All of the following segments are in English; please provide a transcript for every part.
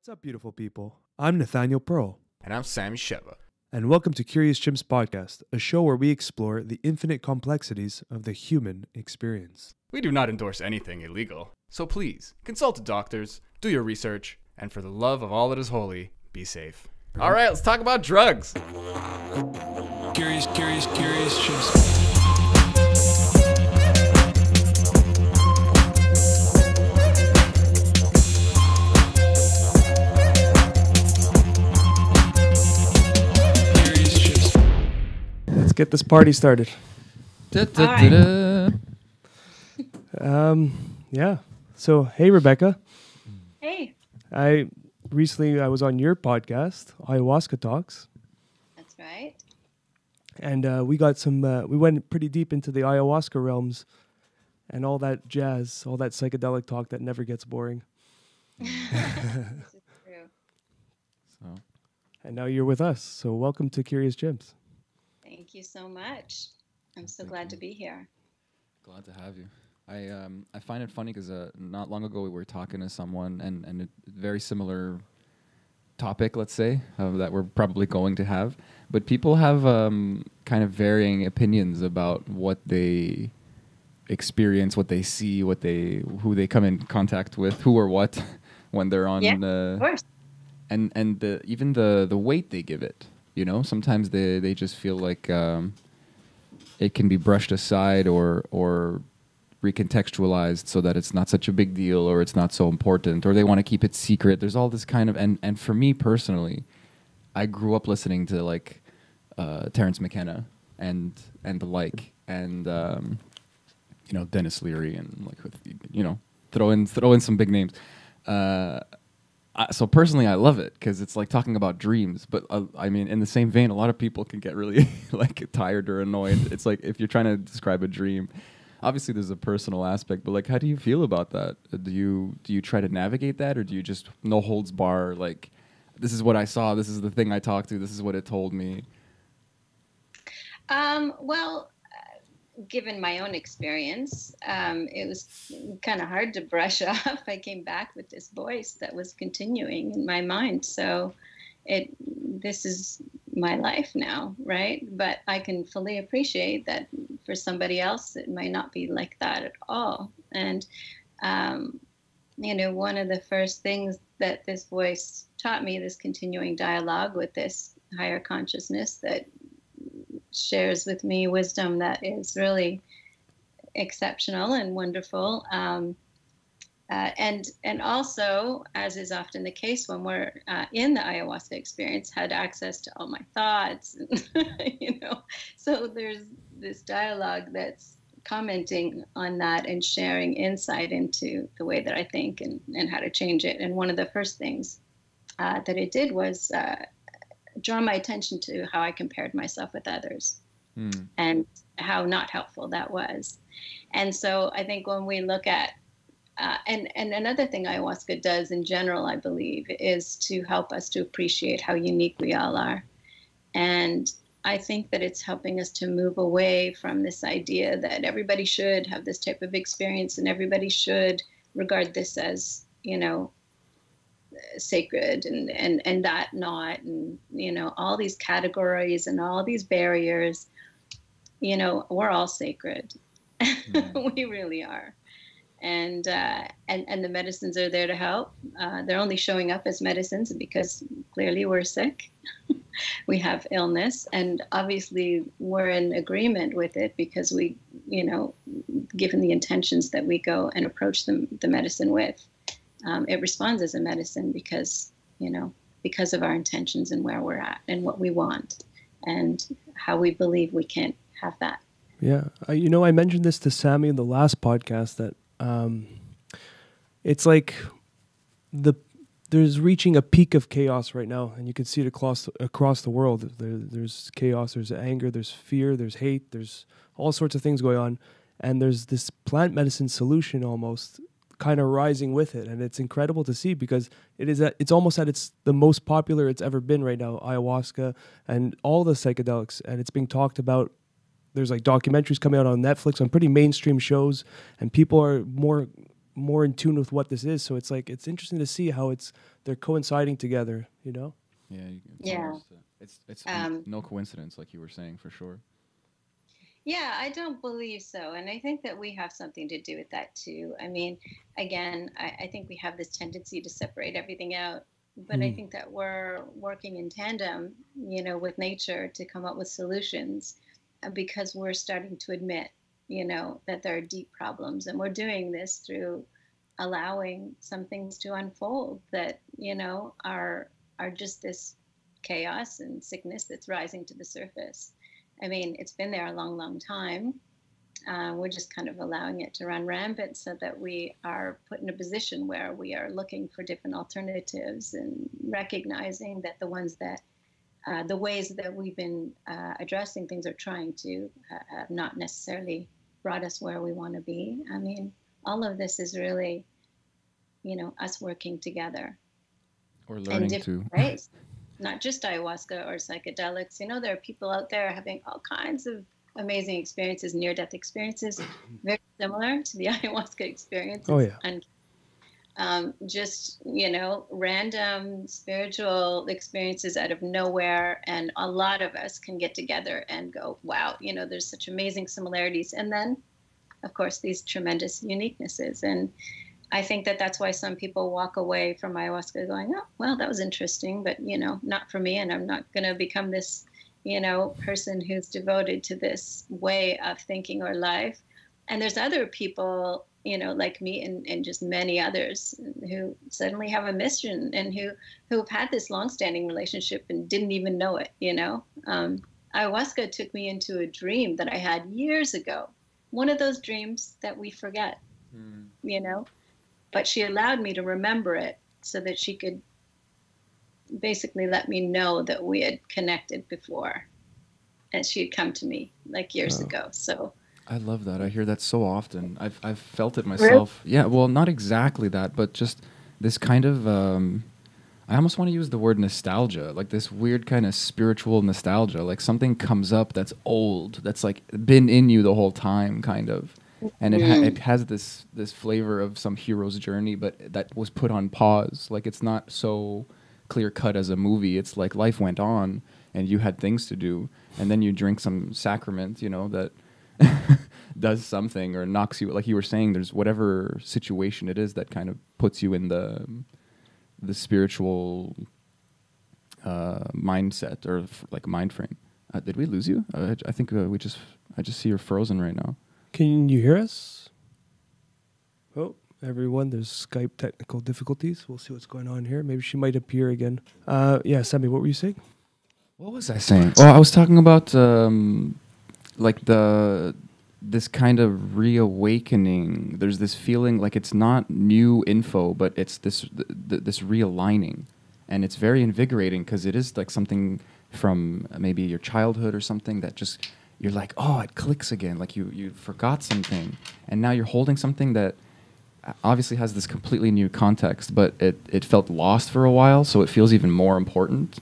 What's up, beautiful people? I'm Nathaniel Pearl. And I'm Sam Sheva. And welcome to Curious Chimps Podcast, a show where we explore the infinite complexities of the human experience. We do not endorse anything illegal, so please consult doctors, do your research, and for the love of all that is holy, be safe. All right, let's talk about drugs. Curious Chimps. Let's get this party started. Yeah. So, hey, Rebecca. Hey. I was on your podcast, Ayahuasca Talks. That's right. And we got we went pretty deep into the ayahuasca realms and all that jazz, all that psychedelic talk that never gets boring. This is true. And now you're with us. So welcome to Curious Chimps. Thank you so much. I'm so glad to be here. Glad to have you. I find it funny because not long ago we were talking to someone and a very similar topic, let's say, that we're probably going to have. But people have kind of varying opinions about what they experience, what they see, who they come in contact with, who or what when they're on. Of course. And even the weight they give it. You know, sometimes they just feel like it can be brushed aside or recontextualized so that it's not such a big deal or it's not so important, or they want to keep it secret. There's all this kind of and for me personally, I grew up listening to like Terrence McKenna and the like, and Dennis Leary, and like with, throw in some big names. So personally, I love it because it's like talking about dreams. But I mean, in the same vein, a lot of people can get really like tired or annoyed. It's like if you're trying to describe a dream, obviously there's a personal aspect. But like, how do you feel about that? Do you try to navigate that, or do you just no holds bar? Like, this is what I saw. This is the thing I talked to. This is what it told me. Well, given my own experience, it was kind of hard to brush off. I came back with this voice that was continuing in my mind. So this is my life now, right? But I can fully appreciate that for somebody else, it might not be like that at all. And, one of the first things that this voice taught me, this continuing dialogue with this higher consciousness that shares with me wisdom that is really exceptional and wonderful. And also, as is often the case when we're in the ayahuasca experience, had access to all my thoughts, so there's this dialogue that's commenting on that and sharing insight into the way that I think and how to change it. And one of the first things that it did was draw my attention to how I compared myself with others and how not helpful that was. And so I think when we look at, and another thing ayahuasca does in general, I believe, is to help us to appreciate how unique we all are. And I think that it's helping us to move away from this idea that everybody should have this type of experience and everybody should regard this as, sacred and that not, and all these categories and all these barriers. We're all sacred. We really are. And the medicines are there to help. They're only showing up as medicines because clearly we're sick. We have illness, and obviously we're in agreement with it because we, given the intentions that we go and approach the medicine with, it responds as a medicine because of our intentions and where we're at and what we want and how we believe we can have that. Yeah. I mentioned this to Sammy in the last podcast that it's like there's reaching a peak of chaos right now, and you can see it across the world. There's chaos, there's anger, there's fear, there's hate, there's all sorts of things going on, and there's this plant medicine solution almost kind of rising with it, and it's incredible to see because it's almost at the most popular it's ever been right now, ayahuasca and all the psychedelics, and it's being talked about. There's like documentaries coming out on Netflix on pretty mainstream shows, and people are more more in tune with what this is. So it's like, it's interesting to see how they're coinciding together, you know? Yeah. Yeah. It's no coincidence, like you were saying, for sure. Yeah, I don't believe so. And I think that we have something to do with that too. I mean, again, I think we have this tendency to separate everything out. But I think that we're working in tandem, with nature to come up with solutions because we're starting to admit, that there are deep problems. And we're doing this through allowing some things to unfold that, are just this chaos and sickness that's rising to the surface. I mean, it's been there a long, long time. We're just kind of allowing it to run rampant so that we are put in a position where we are looking for different alternatives and recognizing that the ways that we've been addressing things or trying to have not necessarily brought us where we want to be. I mean, all of this is really, us working together. Or learning to. Ways. Not just ayahuasca or psychedelics. There are people out there having all kinds of amazing experiences, near-death experiences, very similar to the ayahuasca experience. Oh, yeah. And just, random spiritual experiences out of nowhere. And a lot of us can get together and go, wow, there's such amazing similarities. And then, of course, these tremendous uniquenesses. And I think that that's why some people walk away from ayahuasca going, oh, well, that was interesting, but, not for me. And I'm not going to become this, person who's devoted to this way of thinking or life. And there's other people, like me and just many others who suddenly have a mission and who've had this longstanding relationship and didn't even know it, Ayahuasca took me into a dream that I had years ago. One of those dreams that we forget, but she allowed me to remember it so that she could basically let me know that we had connected before and she had come to me like years ago. So I love that. I hear that so often. I've felt it myself. Really? Yeah, well, not exactly that, but just this kind of I almost want to use the word nostalgia, like this weird kind of spiritual nostalgia, like something comes up that's old, that's like been in you the whole time, kind of. And it has this flavor of some hero's journey, but that was put on pause. Like it's not so clear cut as a movie. It's like life went on and you had things to do, and then you drink some sacrament, that does something or knocks you. Like you were saying, there's whatever situation it is that kind of puts you in the spiritual mindset or like mind frame. Did we lose you? I think I just see you're frozen right now. Can you hear us? Oh, everyone, there's Skype technical difficulties. We'll see what's going on here. Maybe she might appear again. Yeah, Sammy, what were you saying? What was I saying? Well, I was talking about like this kind of reawakening. There's this feeling like it's not new info, but it's this realigning, and it's very invigorating because it is like something from maybe your childhood or something that just you're like, oh, it clicks again. Like you forgot something, and now you're holding something that obviously has this completely new context, but it felt lost for a while, so it feels even more important.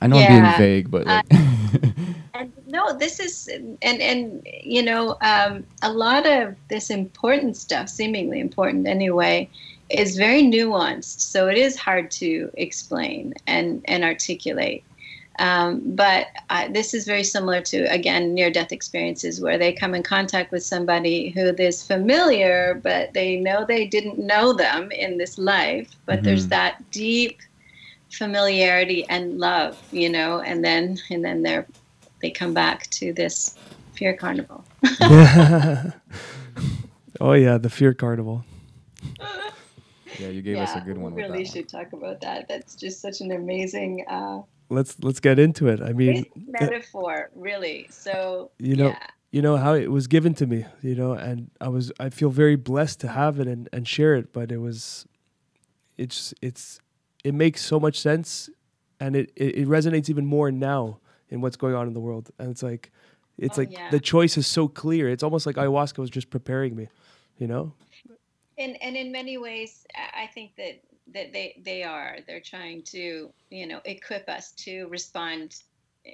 I know I'm being vague, but like and no, this is and a lot of this important stuff, seemingly important anyway, is very nuanced. So it is hard to explain and articulate. But this is very similar to, again, near-death experiences where they come in contact with somebody who is familiar, but they know they didn't know them in this life. But there's that deep familiarity and love, and then they come back to this fear carnival. Oh yeah, the fear carnival. Yeah, you gave us a good one. We really should talk about that. That's just such an amazing. Let's get into it. I mean, metaphor, really. So you know how it was given to me, and I feel very blessed to have it and share it. But it makes so much sense, and it resonates even more now in what's going on in the world. And it's like the choice is so clear. It's almost like ayahuasca was just preparing me, And in many ways, I think that they're trying to, equip us to respond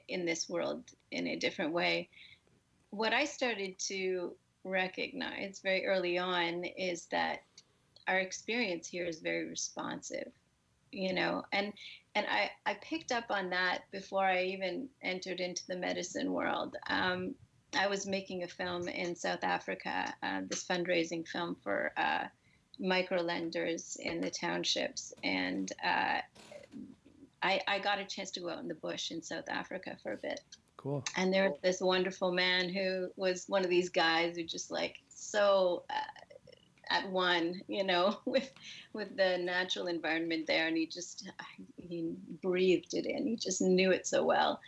in this world in a different way. What I started to recognized very early on is that our experience here is very responsive, and I picked up on that before I even entered into the medicine world. I was making a film in South Africa, this fundraising film for micro lenders in the townships, and I got a chance to go out in the bush in South Africa for a bit. Cool. And there was this wonderful man who was one of these guys who just like so at one, with the natural environment there, and he breathed it in. He just knew it so well,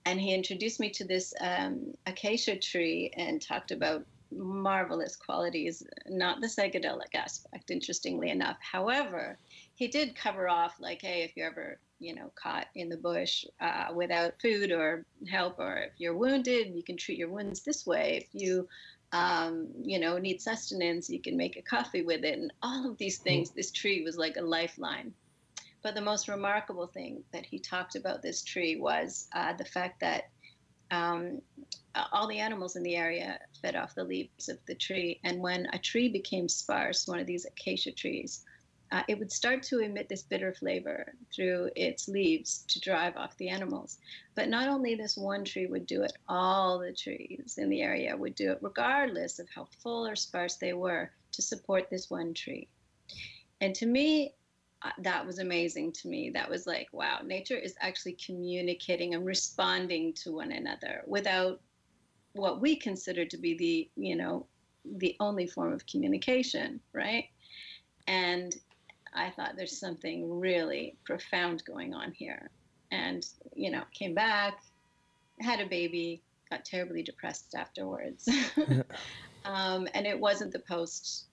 and he introduced me to this acacia tree and talked about marvelous qualities, not the psychedelic aspect, interestingly enough. However, he did cover off like, hey, if you're ever caught in the bush without food or help, or if you're wounded, you can treat your wounds this way. If you need sustenance, you can make a coffee with it, and all of these things. This tree was like a lifeline. But the most remarkable thing that he talked about this tree was the fact that all the animals in the area fed off the leaves of the tree, and when a tree became sparse, one of these acacia trees, it would start to emit this bitter flavor through its leaves to drive off the animals. But not only this one tree would do it, all the trees in the area would do it, regardless of how full or sparse they were, to support this one tree. And to me, that was amazing to me. That was like, wow, nature is actually communicating and responding to one another without what we consider to be the only form of communication, right? And I thought there's something really profound going on here. And, came back, had a baby, got terribly depressed afterwards. And it wasn't the post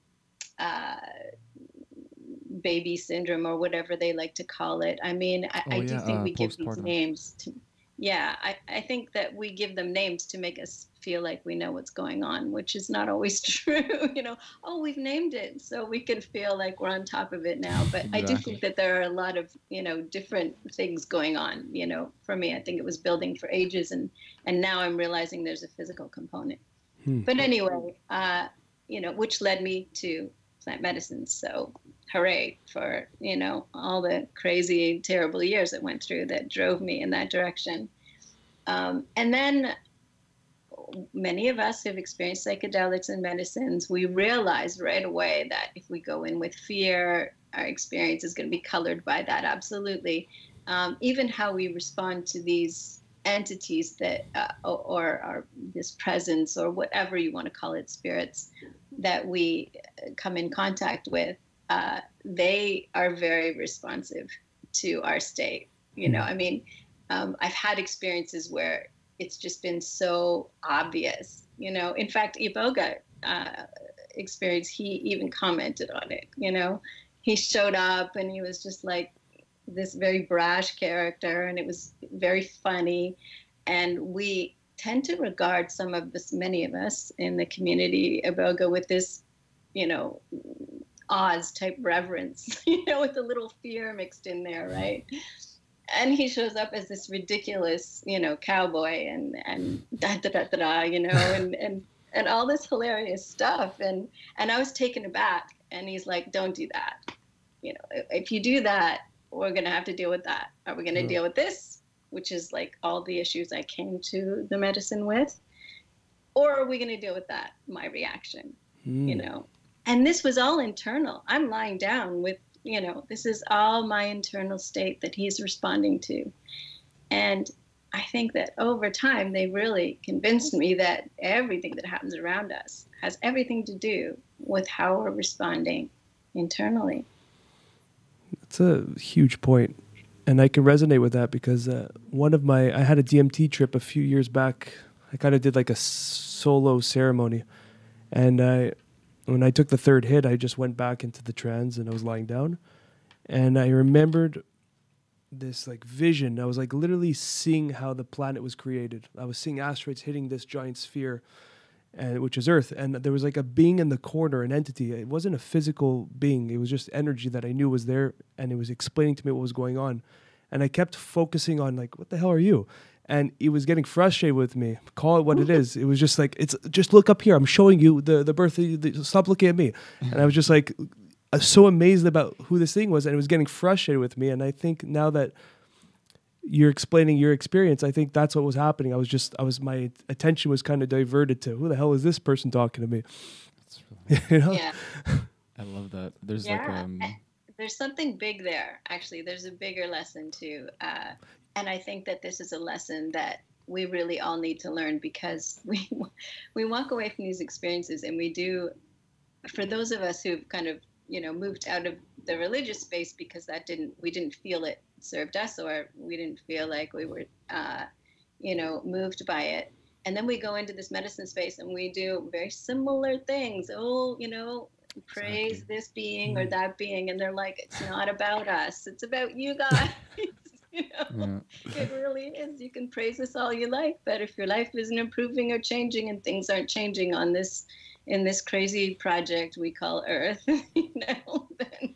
baby syndrome or whatever they like to call it. I mean, I do think we give these names to, I think that we give them names to make us feel like we know what's going on, which is not always true. We've named it so we can feel like we're on top of it now. But exactly. I do think that there are a lot of, different things going on. For me, I think it was building for ages, and now I'm realizing there's a physical component. But anyway, which led me to plant medicine. So hooray for, all the crazy, terrible years that went through that drove me in that direction. And then many of us who've experienced psychedelics and medicines, we realize right away that if we go in with fear, our experience is going to be colored by that. Absolutely. Even how we respond to these entities that, or this presence, or whatever you want to call it, spirits that we come in contact with, they are very responsive to our state. I mean, I've had experiences where it's just been so obvious, in fact, Iboga experience, he even commented on it, he showed up and he was just like this very brash character, and it was very funny. And we tend to regard many of us in the community, Iboga, with this, Oz type reverence, with a little fear mixed in there, right? And he shows up as this ridiculous, cowboy and da da da da da, and all this hilarious stuff. And I was taken aback. And he's like, "Don't do that. If you do that, we're gonna have to deal with that. Are we gonna deal with this, which is like all the issues I came to the medicine with, or are we gonna deal with that, my reaction, And this was all internal. I'm lying down with. This is all my internal state that he's responding to. And I think that over time, they really convinced me that everything that happens around us has everything to do with how we're responding internally. That's a huge point. And I can resonate with that because I had a DMT trip a few years back. I kind of did like a solo ceremony. And when I took the third hit, I just went back into the trance and I was lying down. And I remembered this like vision. I was like literally seeing how the planet was created. I was seeing asteroids hitting this giant sphere, which is Earth. And there was like a being in the corner, an entity. It wasn't a physical being. It was just energy that I knew was there. And it was explaining to me what was going on. And I kept focusing on like, what the hell are you? and he was getting frustrated with me. Call it what it is. It was just like, it's just look up here. I'm showing you the birth. Stop looking at me. And I was just like so amazed about who this thing was, and it was getting frustrated with me. And I think now that you're explaining your experience, I think that's what was happening. My attention was kind of diverted to who the hell is this person talking to me? You know? Yeah. I love that. There's there's something big there. Actually, there's a bigger lesson too. And I think that this is a lesson that we really all need to learn, because we walk away from these experiences, and we do, for those of us who've kind of, moved out of the religious space because we didn't feel it served us, or we didn't feel like we were, moved by it. And then we go into this medicine space and we do very similar things. Praise this being or that being. And they're like, it's not about us. It's about you guys. It really is. You can praise us all you like, but if your life isn't improving or changing, and things aren't changing in this crazy project we call Earth, then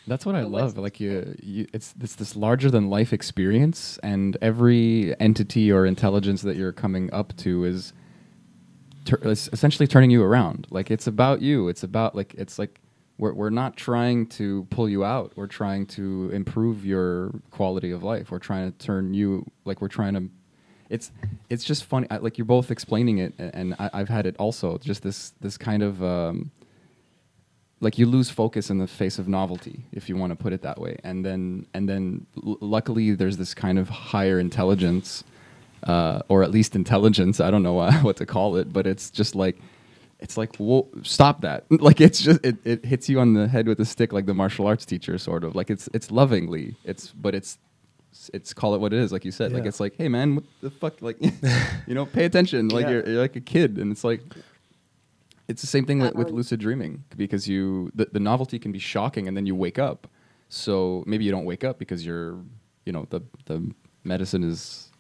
that's what I love. Like it's this larger than life experience, and every entity or intelligence that you're coming up to is essentially turning you around. Like it's about you. It's about we're not trying to pull you out. We're trying to improve your quality of life. We're trying to turn you, it's just funny. Like you're both explaining it, and I've had it also. Just this kind of like you lose focus in the face of novelty, if you want to put it that way. And then luckily there's this kind of higher intelligence, or at least intelligence. I don't know what to call it, but it's just like, whoa, stop that. Like it's just, it hits you on the head with a stick, like the martial arts teacher, sort of. Like it's lovingly, but it's call it what it is, like you said. Yeah. Like it's like, hey man, what the fuck, like pay attention. Like you're like a kid, and it's like, it's the same thing with lucid dreaming, because the novelty can be shocking, and then you wake up. So maybe you don't wake up because you're, the medicine is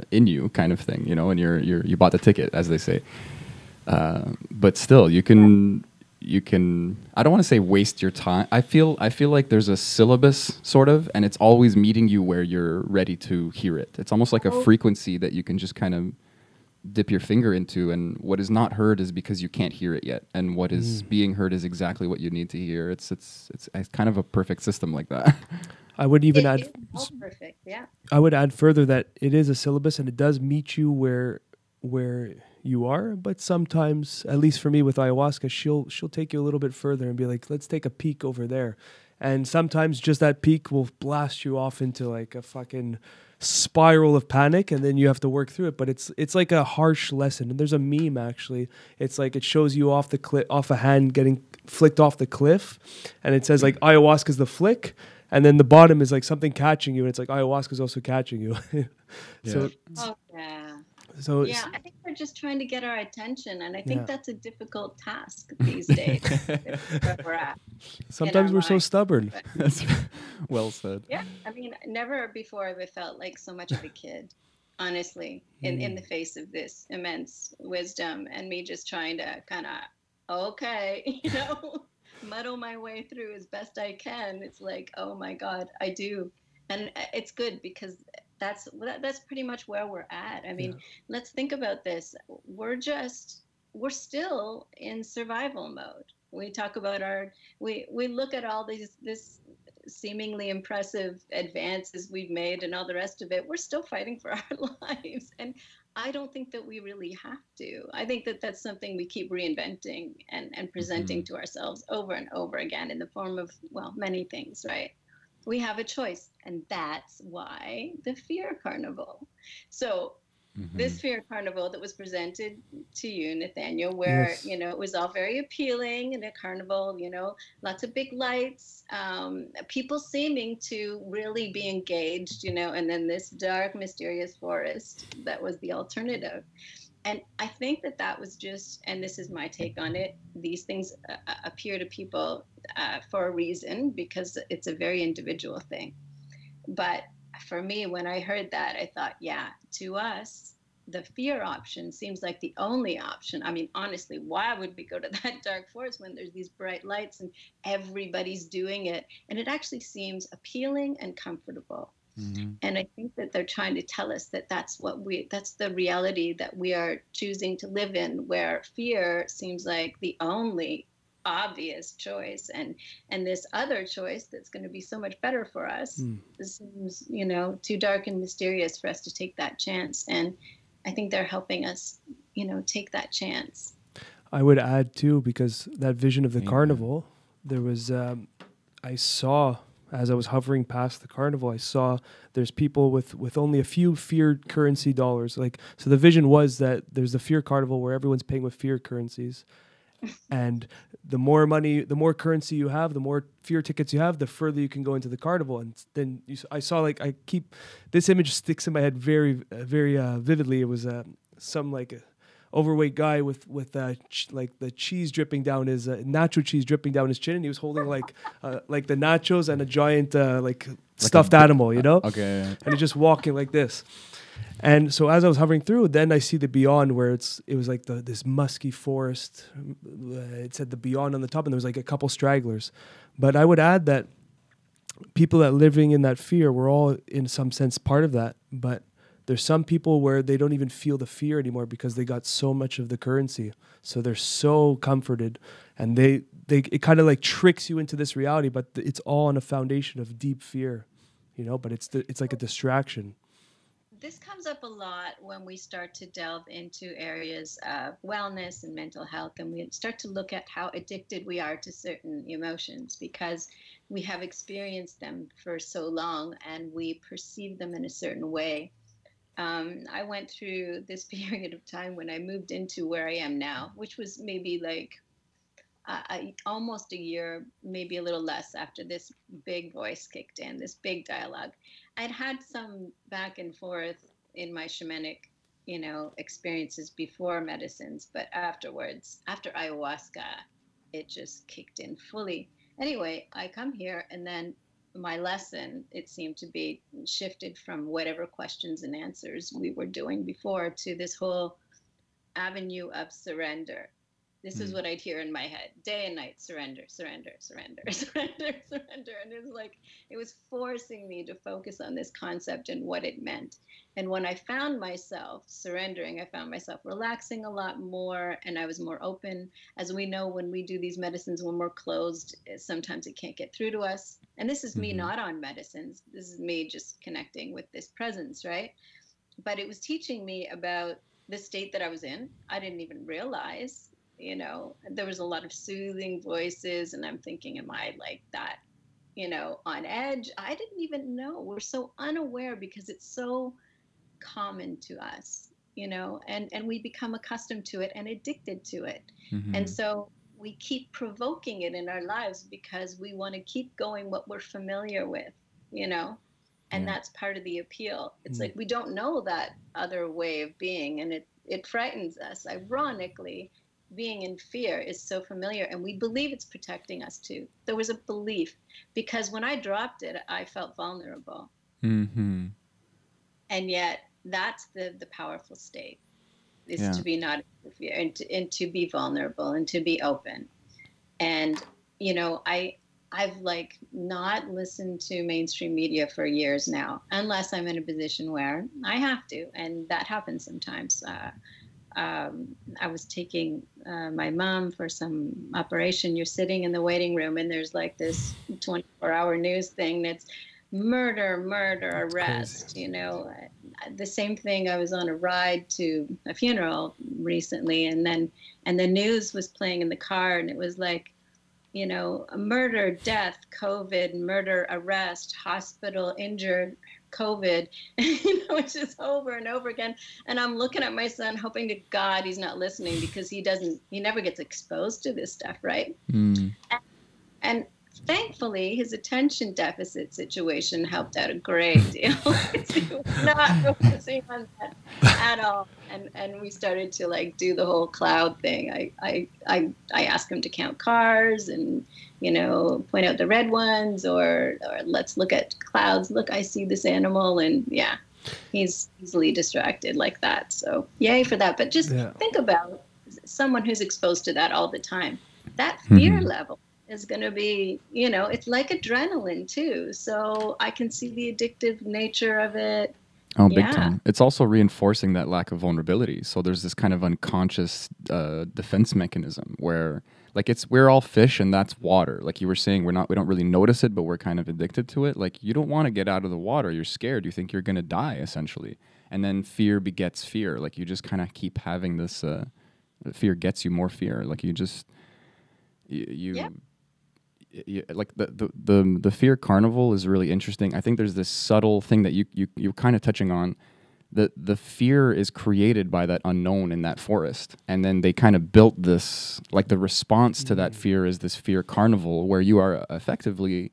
in you, kind of thing, and you bought the ticket, as they say. But still, you can. I don't want to say waste your time. I feel like there's a syllabus, sort of, and it's always meeting you where you're ready to hear it. It's almost like a frequency that you can just kind of dip your finger into, and what is not heard is because you can't hear it yet, and what is being heard is exactly what you need to hear. It's kind of a perfect system like that. I would even add. Perfect, yeah. I would add further that it is a syllabus, and it does meet you where you are, but sometimes, at least for me with ayahuasca, she'll take you a little bit further and be like, let's take a peek over there. And sometimes just that peek will blast you off into like a fucking spiral of panic, and then you have to work through it. But it's like a harsh lesson. And there's a meme, actually. It's like it shows you off a hand getting flicked off the cliff, and it says like ayahuasca's the flick, and then the bottom is like something catching you, and it's like ayahuasca's also catching you. So So yeah, I think we're just trying to get our attention, and I think that's a difficult task these days. Where we're at. Sometimes we're so stubborn. That's well said. Yeah, I mean, never before have I felt like so much of a kid, honestly, in the face of this immense wisdom, and me just trying to kind of, muddle my way through as best I can. It's like, oh my God, I do. And it's good, because that's pretty much where we're at. I mean, let's think about this. We're still in survival mode. We talk about we look at all this seemingly impressive advances we've made and all the rest of it. We're still fighting for our lives. And I don't think that we really have to. I think that that's something we keep reinventing and presenting to ourselves over and over again in the form of, many things, right? We have a choice, and that's why the fear carnival. So this fear carnival that was presented to you, Nathaniel, where, it was all very appealing in a carnival, lots of big lights, people seeming to really be engaged, and then this dark, mysterious forest that was the alternative. And I think that was just, and this is my take on it, these things appear to people for a reason, because it's a very individual thing. But for me, when I heard that, I thought, to us, the fear option seems like the only option. I mean, honestly, why would we go to that dark forest when there's these bright lights and everybody's doing it? And it actually seems appealing and comfortable. And I think that they're trying to tell us that that's the reality that we are choosing to live in, where fear seems like the only obvious choice, and this other choice that's going to be so much better for us seems, too dark and mysterious for us to take that chance. And I think they're helping us, take that chance. I would add too, because that vision of the carnival, there was, I saw, as I was hovering past the carnival, I saw there's people with only a few fear currency dollars. So the vision was that there's the fear carnival where everyone's paying with fear currencies. And the more money, the more currency you have, the more fear tickets you have, the further you can go into the carnival. And then I saw, this image sticks in my head very, very vividly. It was some overweight guy with the cheese dripping down his nacho cheese dripping down his chin, and he was holding like the nachos and a giant stuffed animal, Okay. And he's just walking like this. And so as I was hovering through, then I see the beyond, where it was like this musky forest. It said the beyond on the top, and there was like a couple stragglers. But I would add that people that living in that fear, we're all in some sense part of that. But there's some people where they don't even feel the fear anymore because they got so much of the currency. So they're so comforted, and it kind of like tricks you into this reality, but it's all on a foundation of deep fear, but it's like a distraction. This comes up a lot when we start to delve into areas of wellness and mental health, and we start to look at how addicted we are to certain emotions because we have experienced them for so long and we perceive them in a certain way. I went through this period of time when I moved into where I am now, which was maybe almost a year, maybe a little less, after this big voice kicked in, this big dialogue. I'd had some back and forth in my shamanic, experiences before medicines, but afterwards, after ayahuasca, it just kicked in fully. Anyway, I come here, and then my lesson, it seemed to be shifted from whatever questions and answers we were doing before to this whole avenue of surrender. This is what I'd hear in my head day and night: surrender, surrender, surrender, surrender, surrender. And it was forcing me to focus on this concept and what it meant. And when I found myself surrendering, I found myself relaxing a lot more, and I was more open. As we know, when we do these medicines, when we're closed, sometimes it can't get through to us. And this is me not on medicines. This is me just connecting with this presence, right? But it was teaching me about the state that I was in. I didn't even realize. There was a lot of soothing voices, and I'm thinking, am I like that, on edge? I didn't even know. We're so unaware because it's so common to us, and we become accustomed to it and addicted to it. And so we keep provoking it in our lives because we want to keep going what we're familiar with, and that's part of the appeal. It's like we don't know that other way of being, and it frightens us. Ironically, being in fear is so familiar, and we believe it's protecting us too. There was a belief, because when I dropped it, I felt vulnerable. And yet that's the powerful state, is to be not in fear, and to be vulnerable and to be open. And, I've not listened to mainstream media for years now, unless I'm in a position where I have to. And that happens sometimes. I was taking my mom for some operation. You're sitting in the waiting room, and there's this 24-hour news thing that's murder, arrest. The same thing. I was on a ride to a funeral recently, and the news was playing in the car, and it was murder, death, COVID, murder, arrest, hospital, injured, COVID, it's just over and over again. And I'm looking at my son, hoping to God he's not listening, because he never gets exposed to this stuff, right? And thankfully, his attention deficit situation helped out a great deal. He was not focusing on that at all. And we started to do the whole cloud thing. I asked him to count cars and point out the red ones, or let's look at clouds. Look, I see this animal, and he's easily distracted like that. So yay for that. But just think about someone who's exposed to that all the time. That fear level is going to be, it's like adrenaline too. So I can see the addictive nature of it. Oh, big time. It's also reinforcing that lack of vulnerability. So there's this kind of unconscious defense mechanism where, like, we're all fish and that's water. Like you were saying, we don't really notice it, but we're kind of addicted to it. Like, you don't want to get out of the water. You're scared. You think you're going to die, essentially. And then fear begets fear. Like, you just kind of keep having this, fear gets you more fear. Like, you just, like the fear carnival is really interesting. I think there's this subtle thing that you're kind of touching on. The fear is created by that unknown in that forest, and then they kind of built this, like, the response to that fear is this fear carnival where you are effectively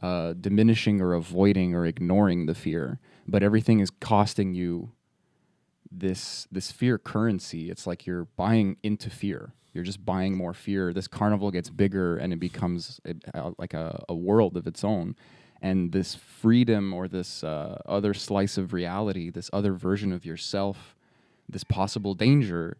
diminishing or avoiding or ignoring the fear, but everything is costing you this fear currency. It's like you're buying into fear. You're just buying more fear. This carnival gets bigger and it becomes like a world of its own. And this freedom or this other slice of reality, this other version of yourself, this possible danger,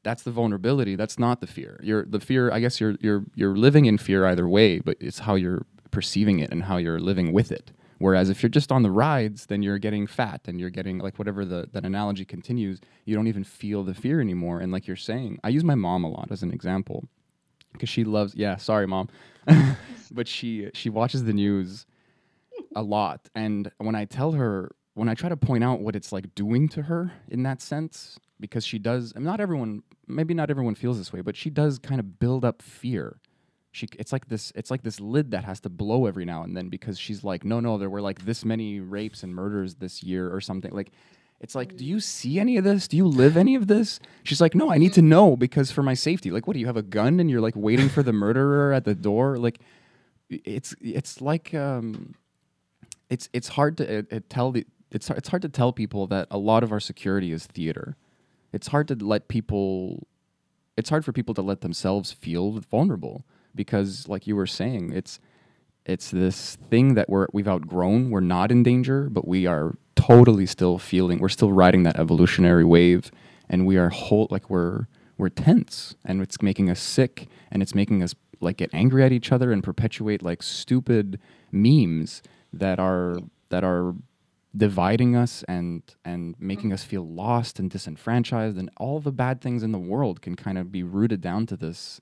that's the vulnerability. That's not the fear. The fear, I guess you're living in fear either way, but it's how you're perceiving it and how you're living with it. Whereas if you're just on the rides, then you're getting fat and you're getting, like, whatever that analogy continues, you don't even feel the fear anymore. And like you're saying, I use my mom a lot as an example because she loves, sorry, Mom. But she watches the news a lot. And when I try to point out what it's like doing to her in that sense, because she does, and maybe not everyone feels this way, but she does kind of build up fear. It's like this lid that has to blow every now and then because she's like, no, there were like this many rapes and murders this year or something. Like, it's like, do you see any of this? Do you live any of this? She's like, no, I need to know because for my safety. Like, what, do you have a gun and you're like waiting for the murderer at the door? Like, it's like it's hard to it's hard to tell people that a lot of our security is theater. It's hard for people to let themselves feel vulnerable. Because, like you were saying, it's this thing that we've outgrown. We're not in danger, but we are totally still feeling. We're still riding that evolutionary wave, and we are we're tense, and it's making us sick, and it's making us like get angry at each other and perpetuate like stupid memes that are dividing us and making us feel lost and disenfranchised, and all the bad things in the world can kind of be rooted down to this.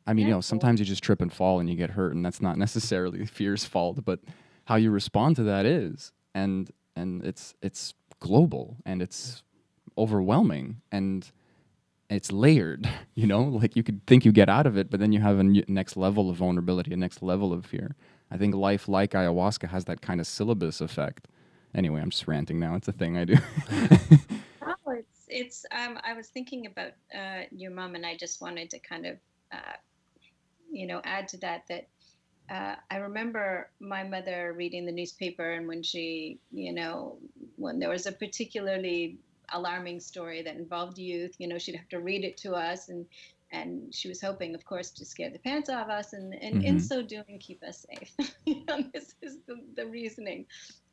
I mean, sometimes you just trip and fall and you get hurt, and that's not necessarily fear's fault, but how you respond to that is. And it's global, and it's overwhelming, and it's layered, like you could think you get out of it, but then you have a next level of vulnerability, a next level of fear. I think life, like ayahuasca, has that kind of syllabus effect. Anyway, I'm just ranting now. It's a thing I do. I was thinking about your mom, and I just wanted to kind of add to that I remember my mother reading the newspaper, and when she, when there was a particularly alarming story that involved youth, she'd have to read it to us, and she was hoping, of course, to scare the pants off us, and in so doing, keep us safe. This is the reasoning.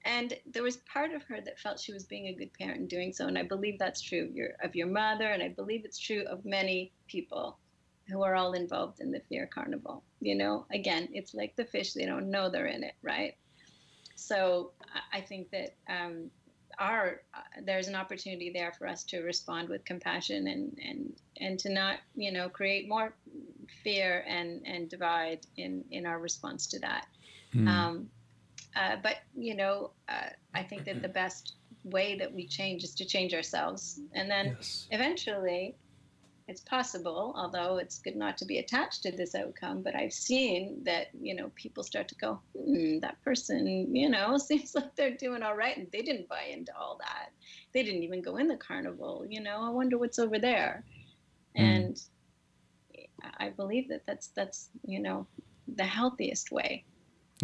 And there was part of her that felt she was being a good parent in doing so, and I believe that's true of your mother, and I believe it's true of many people who are all involved in the fear carnival. Again, it's like the fish, they don't know they're in it, right? So I think that there's an opportunity there for us to respond with compassion and to not, create more fear and divide in our response to that. But I think that the best way that we change is to change ourselves, and then eventually it's possible, although it's good not to be attached to this outcome, but I've seen that, people start to go, that person, seems like they're doing all right. And they didn't buy into all that. They didn't even go in the carnival, I wonder what's over there. And I believe that that's, the healthiest way.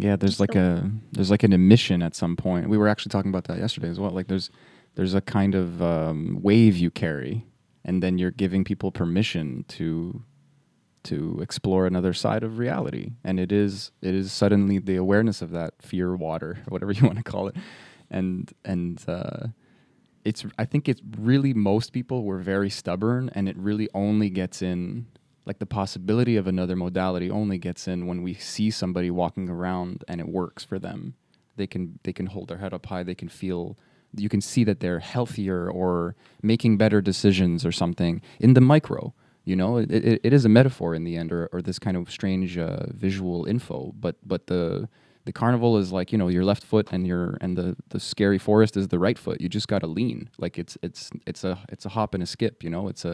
Yeah, there's like an emission at some point. We were actually talking about that yesterday as well. Like there's a kind of wave you carry, and then you're giving people permission to explore another side of reality. And it is suddenly the awareness of that fear water, whatever you want to call it. And I think it's really, most people were very stubborn, and it really only gets in like the possibility of another modality only gets in when we see somebody walking around and it works for them. They can hold their head up high. They can feel, you can see that they're healthier or making better decisions or something in the micro. You know, it is a metaphor in the end, or this kind of strange visual info. But the carnival is like, you know, your left foot and the scary forest is the right foot. You just got to lean. Like it's a hop and a skip. You know, it's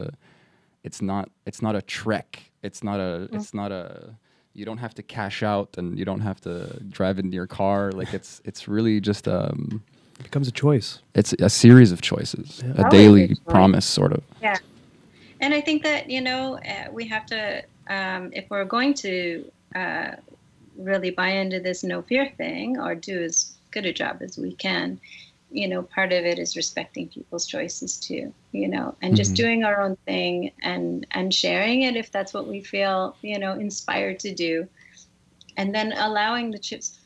not a trek. It's not a you don't have to cash out and you don't have to drive in your car. Like it's really just It becomes a choice. It's a series of choices, Yeah. a daily promise, sort of. Yeah. And I think that, you know, we have to, if we're going to really buy into this no fear thing or do as good a job as we can, you know, part of it is respecting people's choices too, you know, and just doing our own thing and sharing it if that's what we feel, you know, inspired to do. And then allowing the chips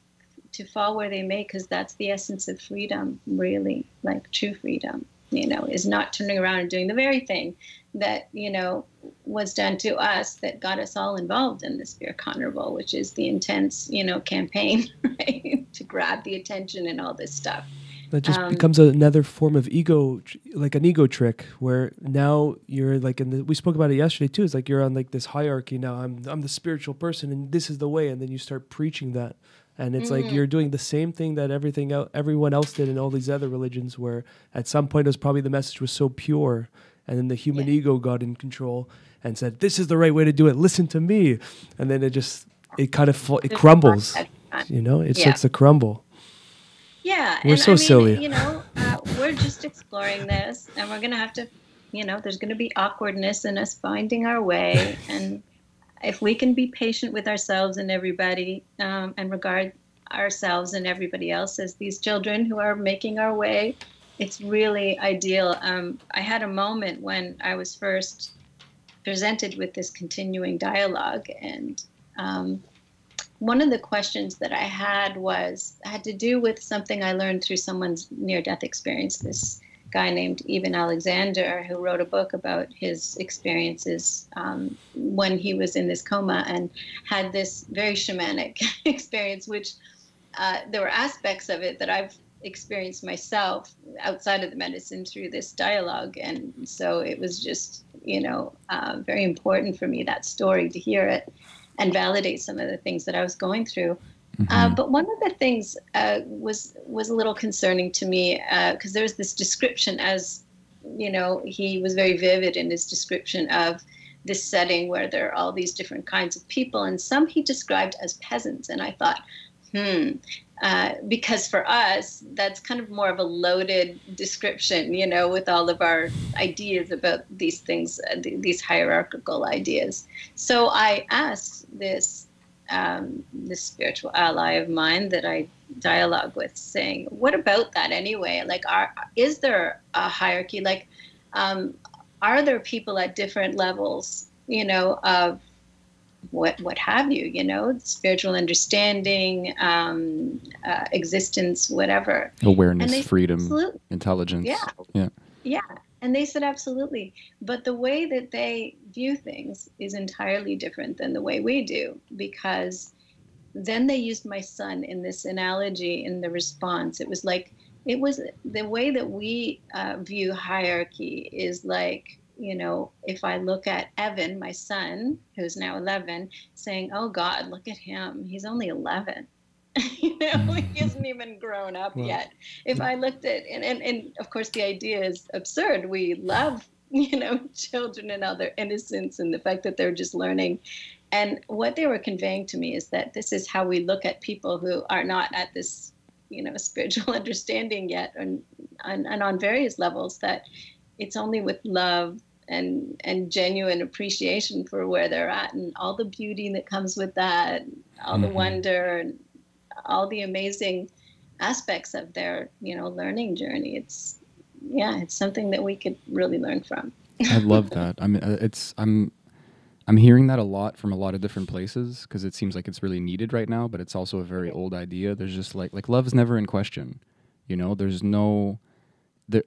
to fall where they may, because that's the essence of freedom, really, like true freedom, you know, is not turning around and doing the very thing that, you know, was done to us that got us all involved in this beer carnival, which is the intense, you know, campaign, right, to grab the attention and all this stuff. That just becomes another form of ego, like an ego trick, where now you're like we spoke about it yesterday too. It's like you're on like this hierarchy now. I'm the spiritual person, and this is the way. And then you start preaching that, and it's like you're doing the same thing that everyone else did in all these other religions. Where at some point it was probably the message was so pure, and then the human ego got in control and said, "This is the right way to do it. Listen to me," and then it kind of it crumbles. You know, it starts to crumble. Yeah, we're so silly. You know, we're just exploring this, and we're gonna have to, you know, there's gonna be awkwardness in us finding our way, and if we can be patient with ourselves and everybody, and regard ourselves and everybody else as these children who are making our way, it's really ideal. I had a moment when I was first presented with this continuing dialogue, and one of the questions that I had to do with something I learned through someone's near-death experience. This guy named Eben Alexander, who wrote a book about his experiences when he was in this coma and had this very shamanic experience, which there were aspects of it that I've experienced myself outside of the medicine through this dialogue. And so it was just, you know, very important for me, that story, to hear it and validate some of the things that I was going through. But one of the things was a little concerning to me, because there's this description, as, you know, he was very vivid in his description of this setting where there are all these different kinds of people, and some he described as peasants. And I thought, because for us, that's kind of more of a loaded description, you know, with all of our ideas about these things, these hierarchical ideas. So I asked this spiritual ally of mine that I dialogue with, saying, what about that anyway? Like, is there a hierarchy? Like, are there people at different levels, you know, of what have you, you know, spiritual understanding, existence, whatever. Awareness, freedom, intelligence. Yeah. And they said, absolutely. But the way that they view things is entirely different than the way we do, because then they used my son in this analogy in the response. It was like, it was the way that we view hierarchy is like, you know, if I look at Evan, my son, who's now 11, saying, oh God, look at him. He's only 11. You know, he hasn't even grown up yet. If I looked at, and of course the idea is absurd. We love, you know, children and all their innocence and the fact that they're just learning. And what they were conveying to me is that this is how we look at people who are not at this, you know, spiritual understanding yet, and on various levels, that it's only with love and genuine appreciation for where they're at and all the beauty that comes with that, all the wonder and all the amazing aspects of their, you know, learning journey. It's something that we could really learn from. I love that. I mean, I'm hearing that a lot from a lot of different places, because it seems like it's really needed right now, but it's also a very old idea. There's just like love is never in question. You know, there's no,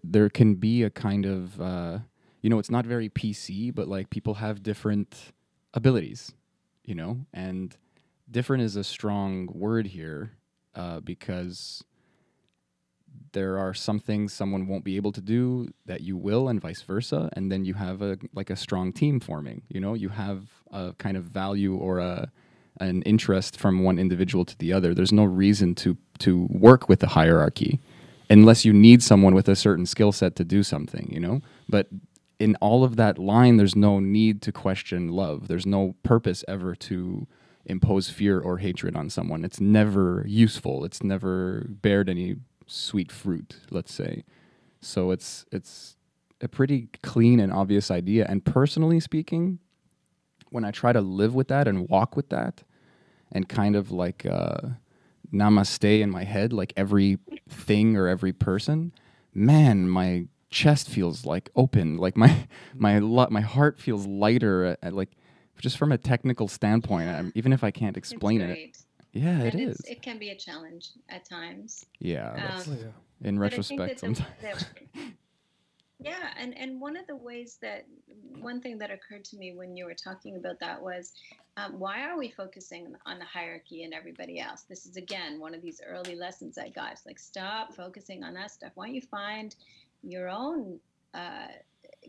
there can be a kind of, you know, it's not very PC, but like people have different abilities, you know, and different is a strong word here because there are some things someone won't be able to do that you will, and vice versa. And then you have a strong team forming. You know, you have a kind of value or an interest from one individual to the other. There's no reason to work with the hierarchy unless you need someone with a certain skill set to do something. You know, but in all of that line, there's no need to question love. There's no purpose ever to impose fear or hatred on someone. It's never useful. It's never bared any sweet fruit, let's say. So it's a pretty clean and obvious idea. And personally speaking, when I try to live with that and walk with that and kind of like namaste in my head, like every thing or every person, man, my chest feels like open, like my heart feels lighter like just from a technical standpoint. Even if I can't explain it. Yeah, and it is. It can be a challenge at times. Yeah, in retrospect sometimes. Yeah, and one thing that occurred to me when you were talking about that was, why are we focusing on the hierarchy and everybody else? This is, again, one of these early lessons I got. It's like, stop focusing on that stuff. Why don't you find your own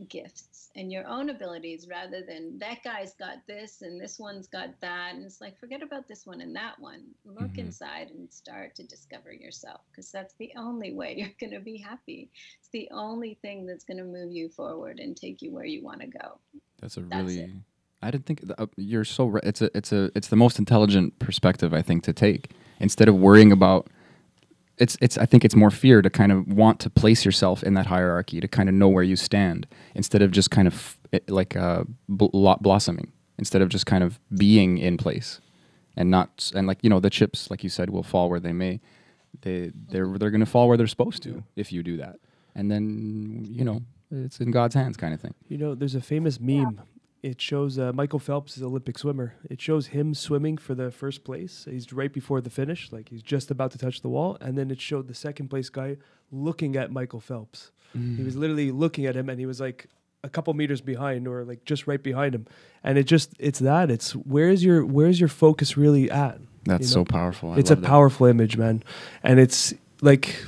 gifts and your own abilities rather than that guy's got this and this one's got that, and it's like, forget about this one and that one. Look inside and start to discover yourself, because that's the only way you're going to be happy. It's the only thing that's going to move you forward and take you where you want to go. That's it. I didn't think you're so right. It's the most intelligent perspective, I think, to take. Instead of worrying about I think it's more fear to kind of want to place yourself in that hierarchy, to kind of know where you stand, instead of just kind of blossoming, instead of just kind of being in place, and like, you know, the chips, like you said, will fall where they may. They're going to fall where they're supposed to if you do that, and then, you know, it's in God's hands, kind of thing. You know, there's a famous meme. It shows Michael Phelps is an Olympic swimmer. It shows him swimming for the first place. He's right before the finish, like he's just about to touch the wall. And then it showed the second place guy looking at Michael Phelps. He was literally looking at him, and he was like a couple meters behind, or like just right behind him. And it's where's your focus really at? That's so powerful. It's a powerful image, man. And it's like,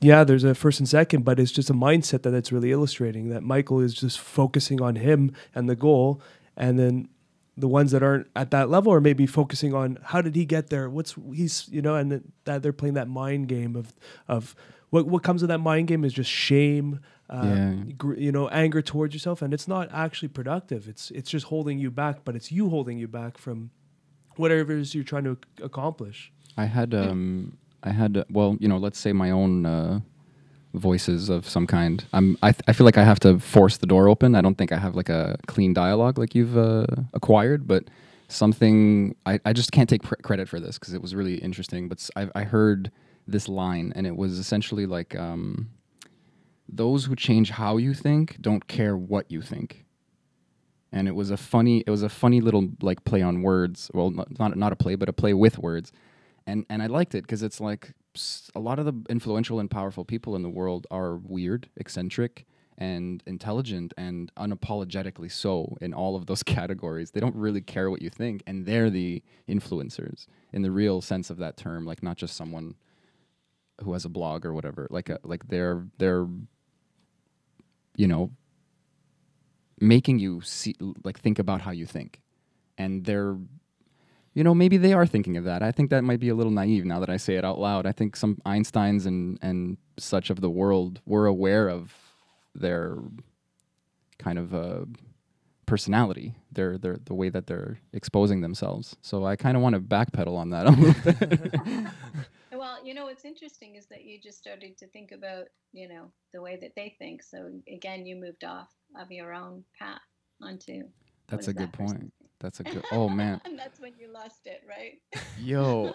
yeah, there's a first and second, but it's just a mindset that it's really illustrating, that Michael is just focusing on him and the goal, and then the ones that aren't at that level are maybe focusing on how did he get there, and that they're playing that mind game of what comes of that mind game is just shame, anger towards yourself, and it's not actually productive. It's just holding you back, but it's you holding you back from whatever it is you're trying to accomplish. I had let's say my own voices of some kind. I feel like I have to force the door open. I don't think I have like a clean dialogue like you've acquired, but something, I just can't take credit for this because it was really interesting, but I heard this line, and it was essentially like, those who change how you think don't care what you think. And it was a funny little like play on words. Well, not a play, but a play with words. And I liked it because it's like a lot of the influential and powerful people in the world are weird, eccentric, and intelligent, and unapologetically so in all of those categories. They don't really care what you think, and they're the influencers in the real sense of that term, like not just someone who has a blog or whatever. Like they're you know, making you think about how you think, and they're, you know, maybe they are thinking of that. I think that might be a little naive now that I say it out loud. I think some Einsteins and such of the world were aware of their kind of personality, the way that they're exposing themselves. So I kind of want to backpedal on that a little bit. Well, you know, what's interesting is that you just started to think about, you know, the way that they think. So again, you moved off of your own path onto. That's a good point. That's a good. Oh man. And that's when you lost it, right? Yo,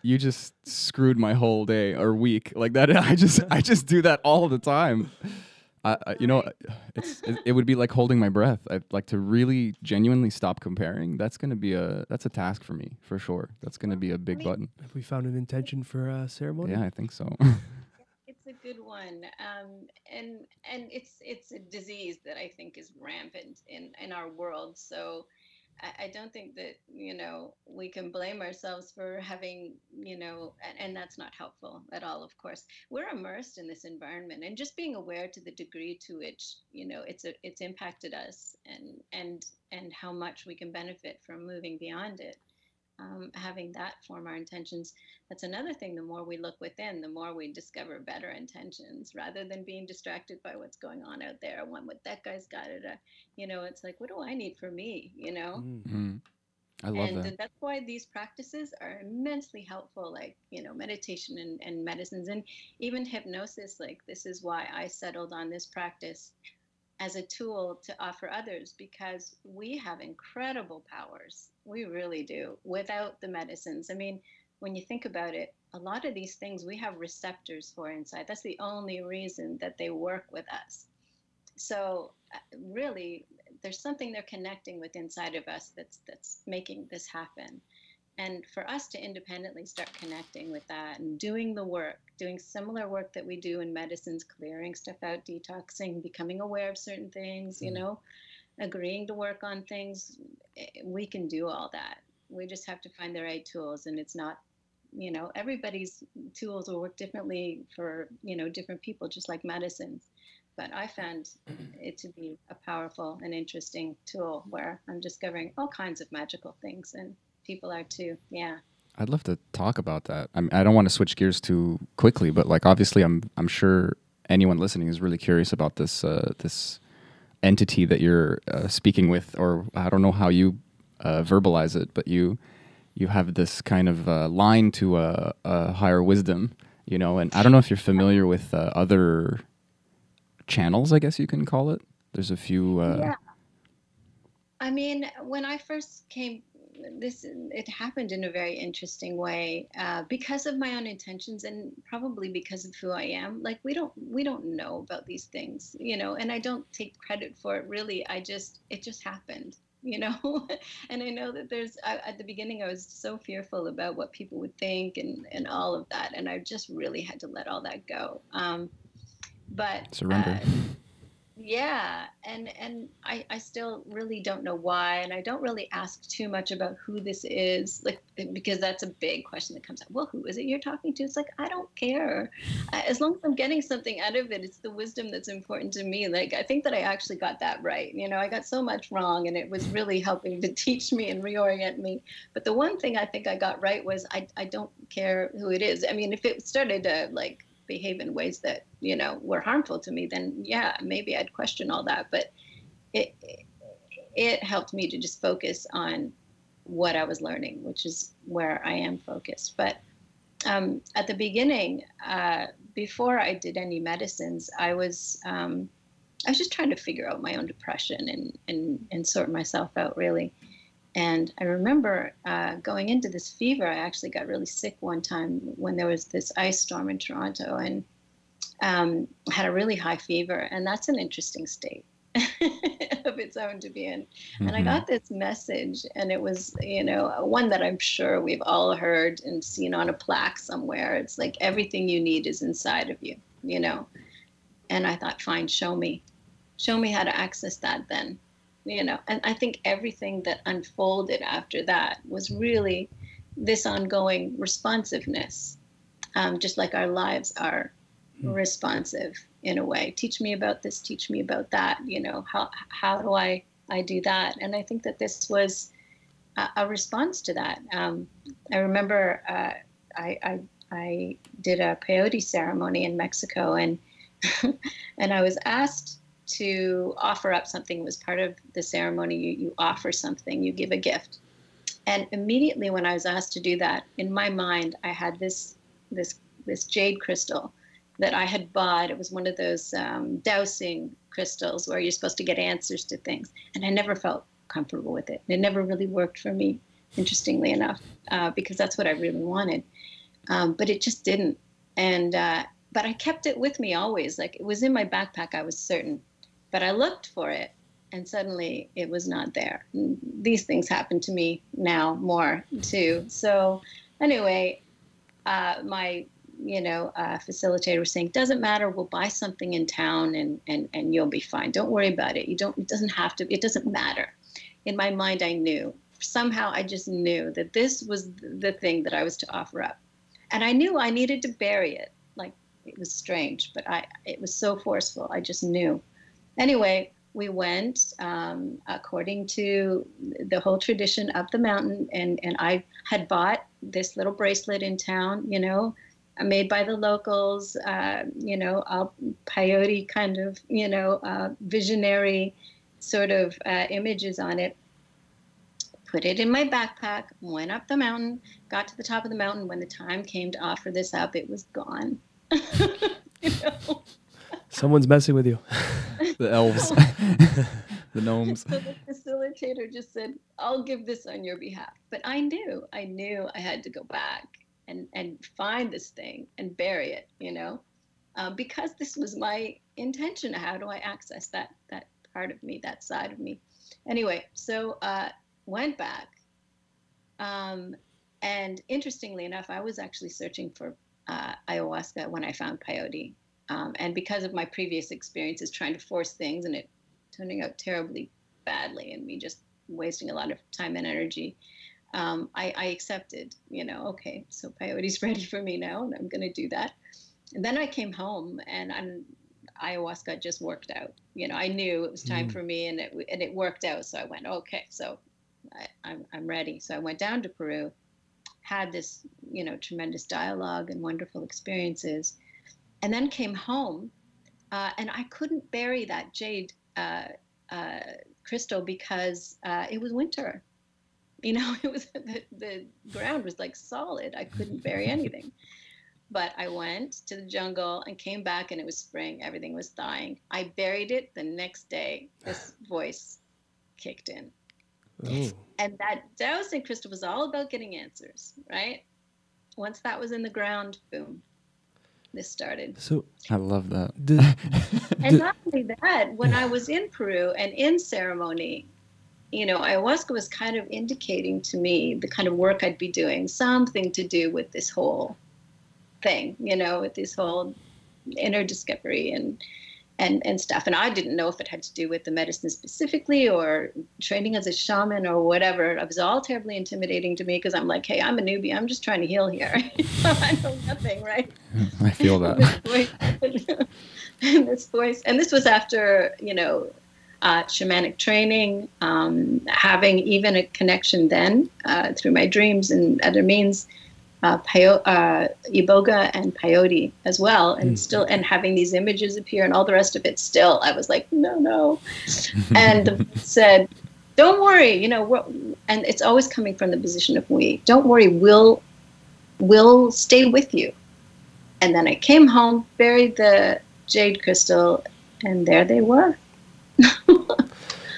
you just screwed my whole day or week like that. I just do that all the time. You know, it would be like holding my breath. I'd like to really genuinely stop comparing. That's a task for me for sure. That's gonna be a big button. Have we found an intention for a ceremony? Yeah, I think so. It's a good one, and it's a disease that I think is rampant in our world. So I don't think that, we can blame ourselves for having, and that's not helpful at all, of course. We're immersed in this environment, and just being aware to the degree to which, it's impacted us, and how much we can benefit from moving beyond it. Having that form our intentions. That's another thing. The more we look within, the more we discover better intentions, rather than being distracted by what's going on out there. What that guy's got it. It's like, what do I need for me? I love And that. that's why these practices are immensely helpful, like, meditation and medicines, and even hypnosis. Like, this is why I settled on this practice as a tool to offer others, because we have incredible powers. We really do, without the medicines. I mean, when you think about it, a lot of these things we have receptors for inside. That's the only reason that they work with us. So really, there's something they're connecting with inside of us that's making this happen. And for us to independently start connecting with that and doing the work, doing similar work that we do in medicines, clearing stuff out, detoxing, becoming aware of certain things, agreeing to work on things, we can do all that. We just have to find the right tools. And it's not, everybody's tools will work differently for, different people, just like medicines. But I found it to be a powerful and interesting tool where I'm discovering all kinds of magical things, and people are too. Yeah. I'd love to talk about that. I don't want to switch gears too quickly, but like obviously, I'm sure anyone listening is really curious about this this entity that you're speaking with, or I don't know how you verbalize it, but you have this kind of line to a higher wisdom, And I don't know if you're familiar with other channels, I guess you can call it. There's a few. Yeah. I mean, when I first came, it happened in a very interesting way, because of my own intentions, and probably because of who I am. Like, we don't know about these things, and I don't take credit for it, really. It just happened, and I know that at the beginning, I was so fearful about what people would think and all of that. And I just really had to let all that go. But surrender. Yeah, and I still really don't know why, and I don't really ask too much about who this is, like, because that's a big question that comes up. Well, who is it you're talking to? It's like, I don't care. As long as I'm getting something out of it, it's the wisdom that's important to me. Like, I think that I actually got that right. I got so much wrong, and it was really helping to teach me and reorient me. But the one thing I think I got right was I don't care who it is. I mean, if it started to, like, behave in ways that were harmful to me, then yeah, maybe I'd question all that. But it helped me to just focus on what I was learning, which is where I am focused. But at the beginning, before I did any medicines, I was just trying to figure out my own depression and sort myself out, really. And I remember going into this fever. I actually got really sick one time when there was this ice storm in Toronto, and had a really high fever. And that's an interesting state of its own to be in. Mm-hmm. And I got this message, and it was, one that I'm sure we've all heard and seen on a plaque somewhere. It's like, everything you need is inside of you, And I thought, fine, show me how to access that then. And I think everything that unfolded after that was really this ongoing responsiveness, just like our lives are responsive in a way. Teach me about this, teach me about that, how do I do that? And I think that this was a response to that. I remember I did a peyote ceremony in Mexico, and and I was asked to offer up something. It was part of the ceremony. You offer something, you give a gift. And immediately when I was asked to do that, in my mind, I had this jade crystal that I had bought. It was one of those dowsing crystals where you're supposed to get answers to things. And I never felt comfortable with it. It never really worked for me, interestingly enough, because that's what I really wanted. But it just didn't. And but I kept it with me always. Like, it was in my backpack, I was certain. But I looked for it, and suddenly it was not there. And these things happen to me now more too. So anyway, my facilitator was saying, doesn't matter, we'll buy something in town and you'll be fine. Don't worry about it. It doesn't matter. in my mind, I knew. Somehow I just knew that this was the thing that I was to offer up. And I knew I needed to bury it. Like, it was strange, but it was so forceful. I just knew. Anyway, we went according to the whole tradition up the mountain. And I had bought this little bracelet in town, you know, made by the locals, you know, peyote kind of, you know, visionary sort of images on it. Put it in my backpack, went up the mountain, got to the top of the mountain. When the time came to offer this up, it was gone. You know? Someone's messing with you. The elves, the gnomes. So the facilitator just said, I'll give this on your behalf. But I knew I had to go back and find this thing and bury it, you know, because this was my intention. How do I access that part of me, that side of me? Anyway, so went back. And interestingly enough, I was actually searching for ayahuasca when I found peyote. And because of my previous experiences trying to force things and it turning out terribly badly and me just wasting a lot of time and energy, I accepted, you know, okay, so peyote's ready for me now and I'm going to do that. And then I came home and ayahuasca just worked out. You know, I knew it was time for me and it worked out. So I went, okay, so I'm ready. So I went down to Peru, had this, you know, tremendous dialogue and wonderful experiences, and then came home, and I couldn't bury that jade crystal because it was winter. You know, it was the ground was like solid. I couldn't bury anything. But I went to the jungle and came back, and it was spring. Everything was thawing. I buried it. The next day, this voice kicked in. Oh. And that dowsing crystal was all about getting answers, right? Once that was in the ground, boom, this started. So I love that. And not only that, when I was in Peru and in ceremony, you know, ayahuasca was kind of indicating to me the kind of work I'd be doing, something to do with this whole thing, you know, with this whole inner discovery and stuff. And I didn't know if it had to do with the medicine specifically or training as a shaman or whatever. It was all terribly intimidating to me because I'm like, hey, I'm a newbie. I'm just trying to heal here. I know nothing, right? I feel that. This voice. And this was after, you know, shamanic training, having even a connection then through my dreams and other means, iboga and peyote as well, and still, and having these images appear and all the rest of it. Still, I was like, no. And said, don't worry, you know, and it's always coming from the position of we. Don't worry, we'll stay with you. And then I came home, buried the jade crystal, and there they were.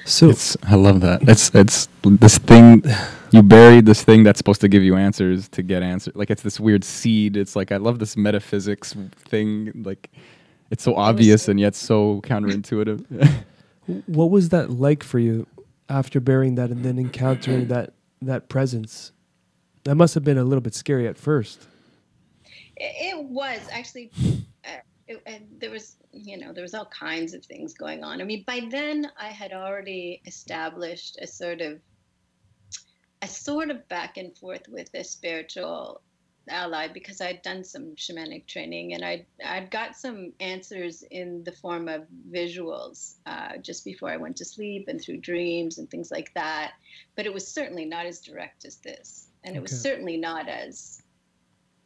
So I love that. It's this thing. You buried this thing that's supposed to give you answers to get answers. Like, it's this weird seed. It's like, I love this metaphysics thing. Like, it's so obvious and yet so counterintuitive. what was that like for you after burying that and then encountering that presence? That must have been a little bit scary at first. It was actually, there was, you know, there was all kinds of things going on. I mean, by then I had already established a sort of back and forth with a spiritual ally because I'd done some shamanic training and I'd got some answers in the form of visuals just before I went to sleep and through dreams and things like that. But it was certainly not as direct as this. And it was certainly not as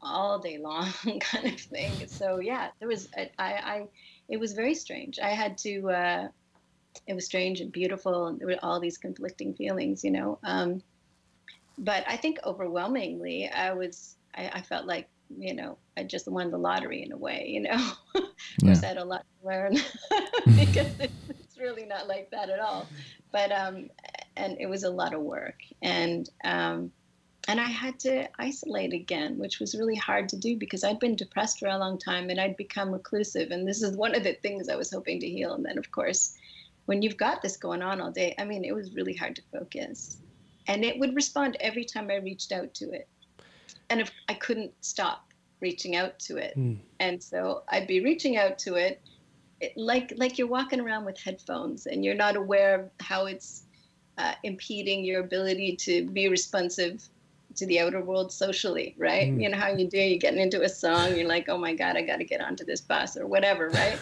all day long kind of thing. So yeah, there was, it was very strange. I had to, it was strange and beautiful and there were all these conflicting feelings, you know. But I think overwhelmingly, I felt like, you know, I just won the lottery in a way, you know. I had a lot to learn because it's really not like that at all. But and it was a lot of work, and I had to isolate again, which was really hard to do because I'd been depressed for a long time and I'd become reclusive, and this is one of the things I was hoping to heal. And then, of course, when you've got this going on all day, I mean, it was really hard to focus. And it would respond every time I reached out to it. And if I couldn't stop reaching out to it. And so I'd be reaching out to it like you're walking around with headphones and you're not aware of how it's impeding your ability to be responsive to the outer world socially, right? You know how you do, you're getting into a song, you're like, oh my God, I got to get onto this bus or whatever, right?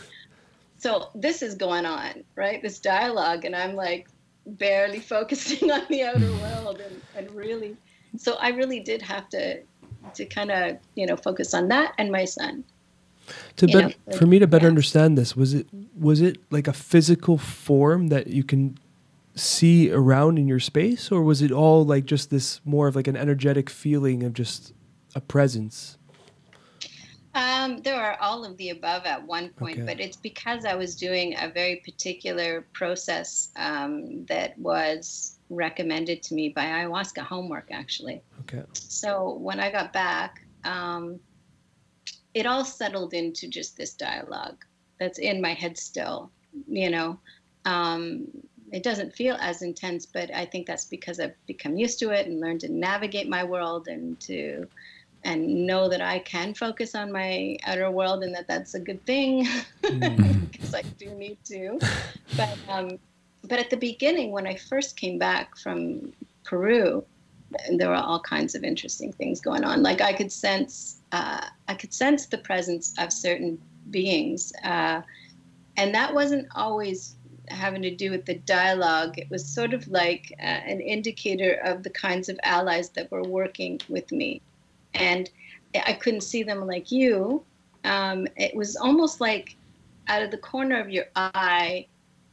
So this is going on, right? This dialogue, and I'm like barely focusing on the outer world, and really, so I really did have to kind of, you know, focus on that and my son. For me to better understand this, was it like a physical form that you can see around in your space, or was it all like just this more of like an energetic feeling of just a presence? There are all of the above at one point, but it's because I was doing a very particular process that was recommended to me by ayahuasca homework, actually. Okay. So when I got back, it all settled into just this dialogue that's in my head still, you know. It doesn't feel as intense, but I think that's because I've become used to it and learned to navigate my world and know that I can focus on my outer world, and that's a good thing because I do need to. But at the beginning, when I first came back from Peru, there were all kinds of interesting things going on. Like I could sense the presence of certain beings, and that wasn't always having to do with the dialogue. It was sort of like an indicator of the kinds of allies that were working with me. And I couldn't see them like you. It was almost like out of the corner of your eye,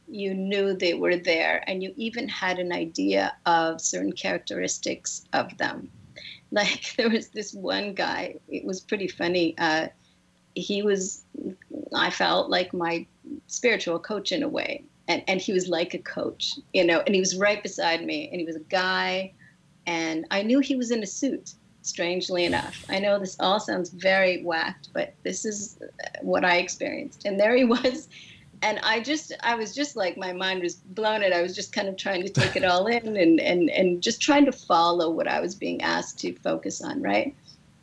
you knew they were there, and you even had an idea of certain characteristics of them. Like there was this one guy, it was pretty funny. He was, I felt like my spiritual coach in a way. And he was like a coach, you know, and he was right beside me, and he was a guy, and I knew he was in a suit, strangely enough. I know this all sounds very whacked, but this is what I experienced. And there he was, and I was just like, my mind was blown, and I was just kind of trying to take it all in and just trying to follow what I was being asked to focus on, right?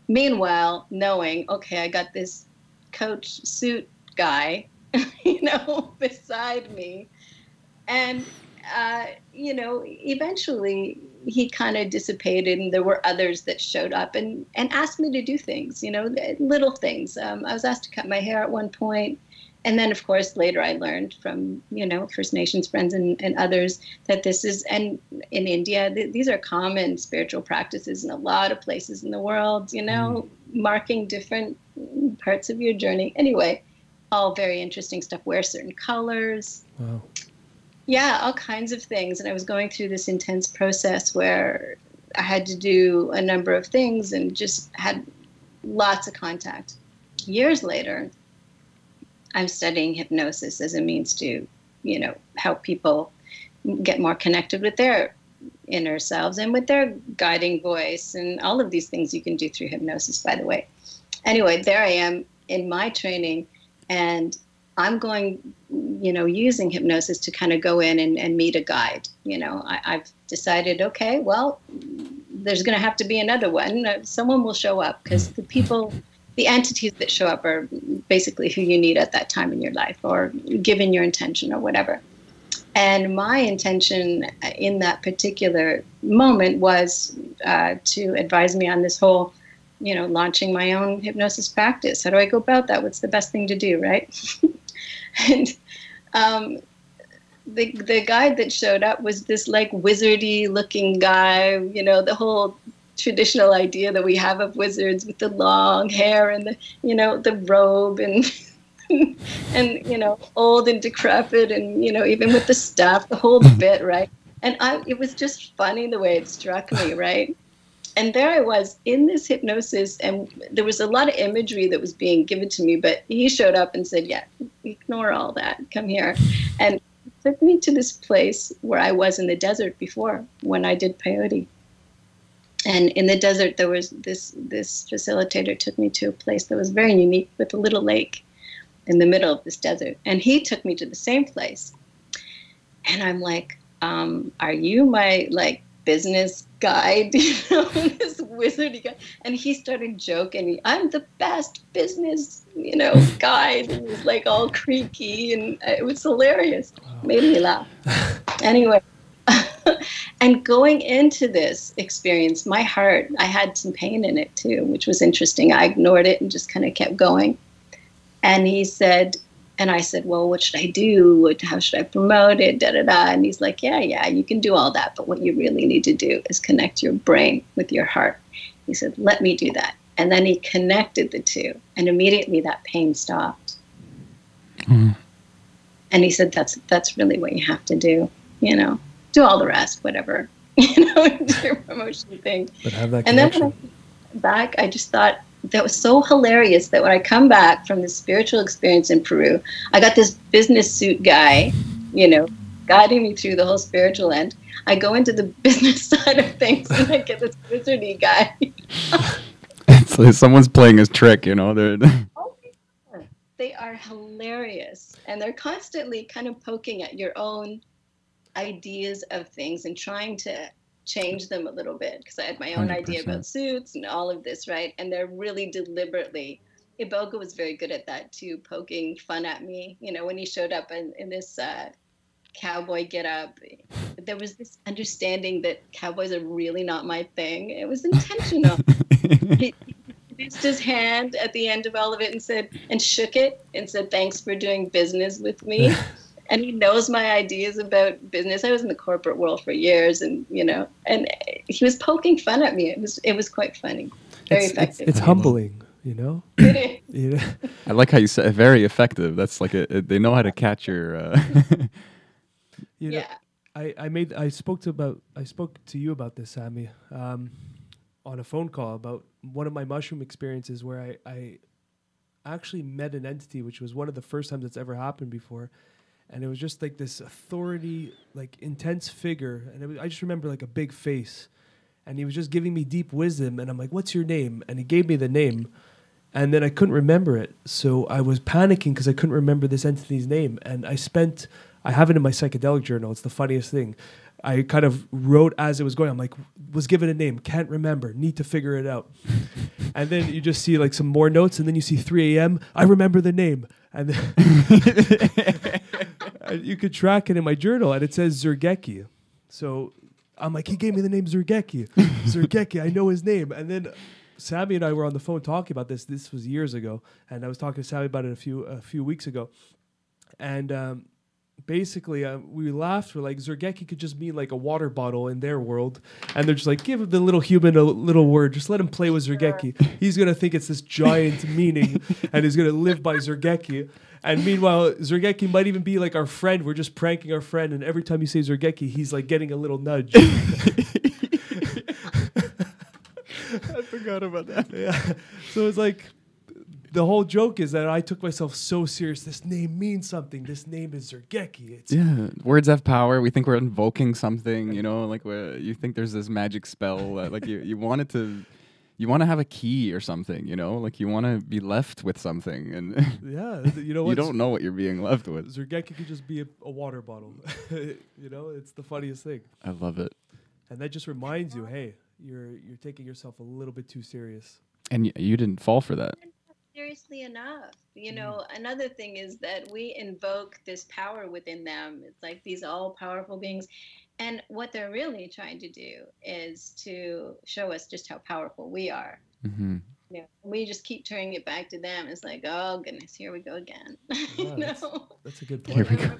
Meanwhile, knowing, okay, I got this coach suit guy, you know, beside me. And, you know, eventually he kind of dissipated, and there were others that showed up and asked me to do things, you know, little things. I was asked to cut my hair at one point. And then, of course, later I learned from, you know, First Nations friends and others that this is, and in India, these are common spiritual practices in a lot of places in the world, you know, marking different parts of your journey. Anyway, all very interesting stuff. Wear certain colors. Wow. Yeah, all kinds of things. And I was going through this intense process where I had to do a number of things and just had lots of contact. Years later, I'm studying hypnosis as a means to, you know, help people get more connected with their inner selves and with their guiding voice, and all of these things you can do through hypnosis, by the way. Anyway, there I am in my training, and I'm going, you know, using hypnosis to kind of go in and meet a guide. You know, I've decided, okay, well, there's going to have to be another one. Someone will show up, because the people, the entities that show up are basically who you need at that time in your life, or given your intention or whatever. And my intention in that particular moment was to advise me on this whole, you know, launching my own hypnosis practice. How do I go about that? What's the best thing to do, right? And the guy that showed up was this like wizardy looking guy, you know, the whole traditional idea that we have of wizards with the long hair and the, you know, the robe and and, you know, old and decrepit, and, you know, even with the staff, the whole bit, right? And it was just funny the way it struck me, right? And there I was in this hypnosis, and there was a lot of imagery that was being given to me, but he showed up and said, yeah, ignore all that, come here. And he took me to this place where I was in the desert before, when I did peyote. And in the desert, there was this facilitator took me to a place that was very unique, with a little lake in the middle of this desert. And he took me to the same place. And I'm like, are you my, like, business guide, you know, this wizardy guy? And he started joking. I'm the best business, you know, guide. And he was like all creaky, and it was hilarious. Made me laugh. Anyway, And going into this experience, my heart, I had some pain in it too, which was interesting. I ignored it and just kind of kept going. And he said, and I said, well, what should I do? How should I promote it? Da, da, da. And he's like, yeah, you can do all that. But what you really need to do is connect your brain with your heart. He said, let me do that. And then he connected the two. And immediately that pain stopped. Mm. And he said, that's really what you have to do. You know, do all the rest, whatever, you know, do your promotion thing. But have that and connection. Then when I came back, I just thought, that was so hilarious that when I come back from this spiritual experience in Peru, I got this business suit guy, you know, guiding me through the whole spiritual end. I go into the business side of things and I get this wizardy guy. It's like someone's playing his trick, you know. They are hilarious. And they're constantly kind of poking at your own ideas of things and trying to change them a little bit, because I had my own 100%. Idea about suits and all of this, right? And they're really deliberately, Iboga was very good at that too, poking fun at me. You know, when he showed up in this cowboy get up, there was this understanding that cowboys are really not my thing. It was intentional. He raised his hand at the end of all of it and said, and shook it and said, thanks for doing business with me. And he knows my ideas about business. I was in the corporate world for years, and you know, and he was poking fun at me. It was quite funny, very effective. It's humbling, you know. Yeah. I like how you said very effective. That's like they know how to catch your. You know, I spoke to you about this, Sammy, on a phone call about one of my mushroom experiences where I actually met an entity, which was one of the first times that's ever happened before. And it was just like this authority, like intense figure. And I just remember like a big face. And he was just giving me deep wisdom. And I'm like, what's your name? And he gave me the name. And then I couldn't remember it. So I was panicking because I couldn't remember this entity's name. And I have it in my psychedelic journal. It's the funniest thing. I kind of wrote as it was going. I'm like, was given a name, can't remember, need to figure it out. And then you just see like some more notes. And then you see 3 a.m. I remember the name. And then you could track it in my journal, and it says Zergeki. So I'm like, he gave me the name Zergeki. Zergeki, I know his name. And then Sammy and I were on the phone talking about this. This was years ago, and I was talking to Sammy about it a few weeks ago. And basically, we laughed. We're like, Zergeki could just mean like a water bottle in their world. And they're just like, give the little human a little word. Just let him play with Zergeki. He's going to think it's this giant meaning, and he's going to live by Zergeki. And meanwhile, Zergeki might even be like our friend. We're just pranking our friend. And every time you say Zergeki, he's like getting a little nudge. I forgot about that. Yeah. So it's like, the whole joke is that I took myself so serious. This name means something. This name is Zergeki. Words have power. We think we're invoking something, you know, like you think there's this magic spell. Like you want it to, you want to have a key or something, you know, like you want to be left with something. And yeah, you know what? You don't know what you're being left with. Zergeki could just be a water bottle. You know, it's the funniest thing. I love it. And that just reminds you, hey, you're taking yourself a little bit too serious. And you didn't fall for that. Seriously enough. You know, another thing is that we invoke this power within them. It's like these all-powerful beings. And what they're really trying to do is to show us just how powerful we are. Mm-hmm. You know, we just keep turning it back to them. It's like, oh, goodness, here we go again. You know? That's a good point. Here we go.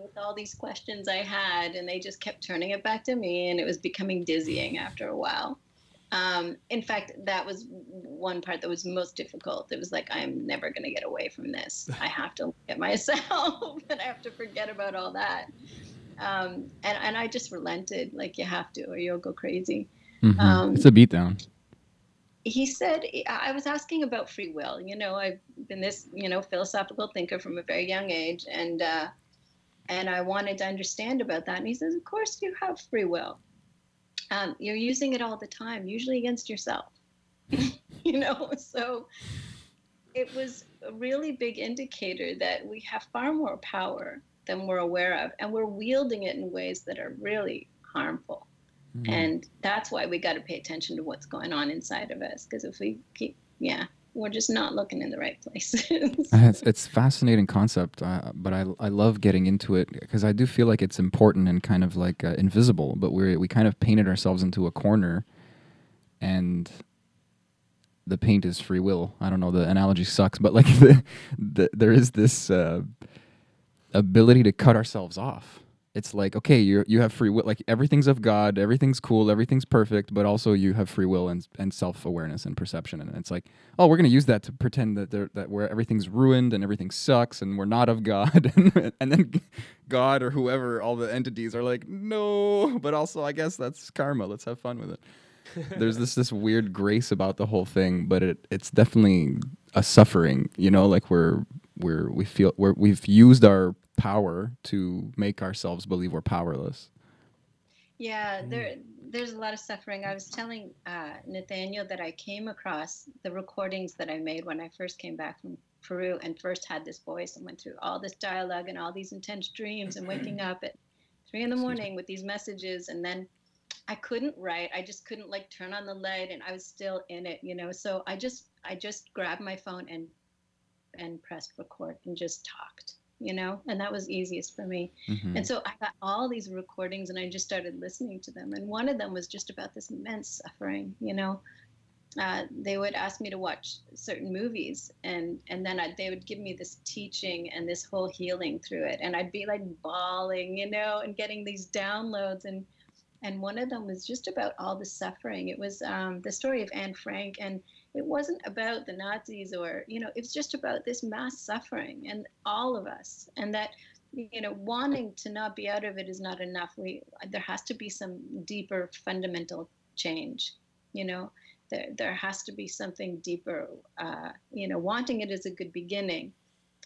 With all these questions I had, and they just kept turning it back to me, and it was becoming dizzying after a while. In fact, that was one part that was most difficult. It was like, I'm never going to get away from this. I have to look at myself and I have to forget about all that. And I just relented, like, you have to, or you'll go crazy. Mm-hmm. It's a beatdown. He said, I was asking about free will. You know, I've been this, you know, philosophical thinker from a very young age. And I wanted to understand about that. And he says, of course you have free will. You're using it all the time, usually against yourself, you know? So it was a really big indicator that we have far more power than we're aware of, and we're wielding it in ways that are really harmful. Mm-hmm. And that's why we got to pay attention to what's going on inside of us. Because if we keep, we're just not looking in the right places. It's a fascinating concept, but I love getting into it because I do feel like it's important and kind of like invisible, but we kind of painted ourselves into a corner, and the paint is free will. I don't know, the analogy sucks, but like there is this ability to cut ourselves off. It's like, okay, you have free will, like everything's of God, everything's cool, everything's perfect, but also you have free will and self-awareness and perception. And it's like, oh, we're going to use that to pretend that where everything's ruined and everything sucks and we're not of God. And then God or whoever, all the entities are like, no, but also I guess that's karma. Let's have fun with it. There's this weird grace about the whole thing, but it's definitely a suffering, you know, like we've used our power to make ourselves believe we're powerless. Yeah, there's a lot of suffering. I was telling Nathaniel that I came across the recordings that I made when I first came back from Peru and first had this voice and went through all this dialogue and all these intense dreams and waking up at 3 a.m. with these messages, and then I couldn't write. I just couldn't like turn on the light, and I was still in it, you know. So I just grabbed my phone and pressed record and just talked, you know, and that was easiest for me. And so I got all these recordings and I just started listening to them. And one of them was just about this immense suffering, you know. They would ask me to watch certain movies and then they would give me this teaching and this whole healing through it. And I'd be like bawling, you know, and getting these downloads. And one of them was just about all the suffering. It was the story of Anne Frank, and it wasn't about the Nazis or, you know, it was just about this mass suffering and all of us. And that, you know, wanting to not be out of it is not enough. There has to be some deeper fundamental change, you know. There has to be something deeper. You know, wanting it is a good beginning,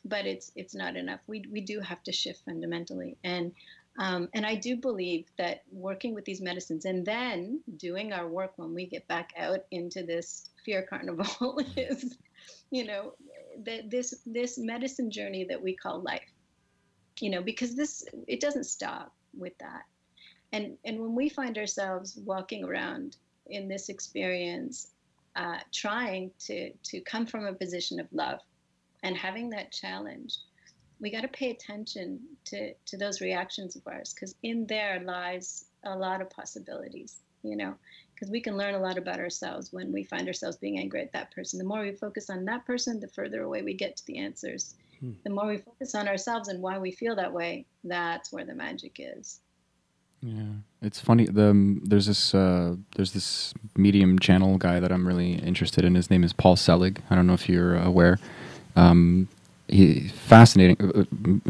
but it's not enough. We do have to shift fundamentally. And I do believe that working with these medicines and then doing our work when we get back out into this fear carnival is, you know, this medicine journey that we call life, you know, because it doesn't stop with that. And when we find ourselves walking around in this experience, trying to come from a position of love and having that challenge, we got to pay attention to those reactions of ours, because in there lies a lot of possibilities, you know, because we can learn a lot about ourselves when we find ourselves being angry at that person. The more we focus on that person, the further away we get to the answers. The more we focus on ourselves and why we feel that way, that's where the magic is. Yeah, it's funny. There's this Medium channel guy that I'm really interested in. His name is Paul Selig. I don't know if you're aware. He fascinating,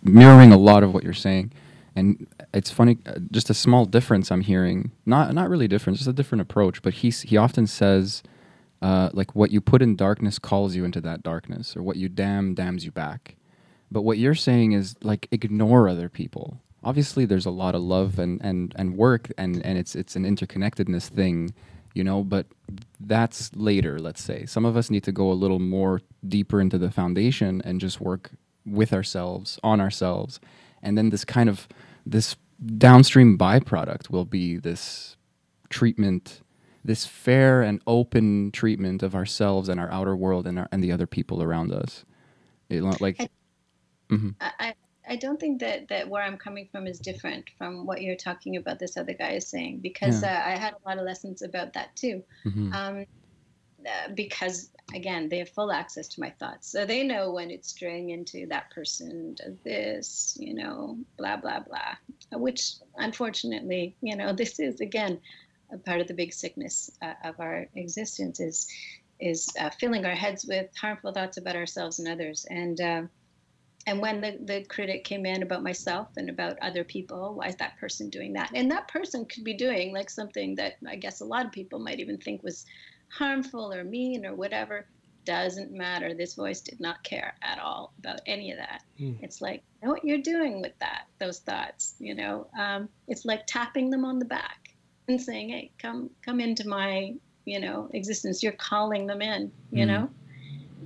mirroring a lot of what you're saying, and it's funny. Just a small difference I'm hearing. Not really different, just a different approach. But he often says, like, what you put in darkness calls you into that darkness, or what you damns you back. But what you're saying is like ignore other people. Obviously, there's a lot of love and work, and it's an interconnectedness thing, you know, but that's later, let's say. Some of us need to go a little more deeper into the foundation and just work with ourselves, on ourselves. And then this downstream byproduct will be this treatment, this fair and open treatment of ourselves and our outer world and the other people around us. I don't think that where I'm coming from is different from what you're talking about this other guy is saying, because I had a lot of lessons about that too. Because again, they have full access to my thoughts. So they know when it's straying into that person does this, you know, blah, blah, blah, which unfortunately, you know, this is again, a part of the big sickness of our existence is filling our heads with harmful thoughts about ourselves and others. And when the critic came in about myself and about other people, why is that person doing that? And that person could be doing like something that I guess a lot of people might even think was harmful or mean or whatever. Doesn't matter. This voice did not care at all about any of that. It's like, know what you're doing with those thoughts, you know? It's like tapping them on the back and saying, hey, come into my, you know, existence. You're calling them in, you know?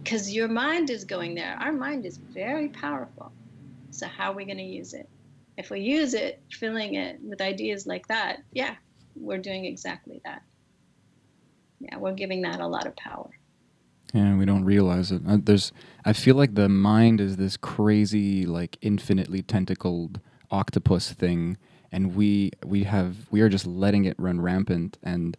Because your mind is going there. Our mind is very powerful. So how are we going to use it? If we use it, filling it with ideas like that, yeah, we're doing exactly that. Yeah, we're giving that a lot of power. Yeah, we don't realize it. I feel like the mind is this crazy, like infinitely tentacled octopus thing, and we are just letting it run rampant and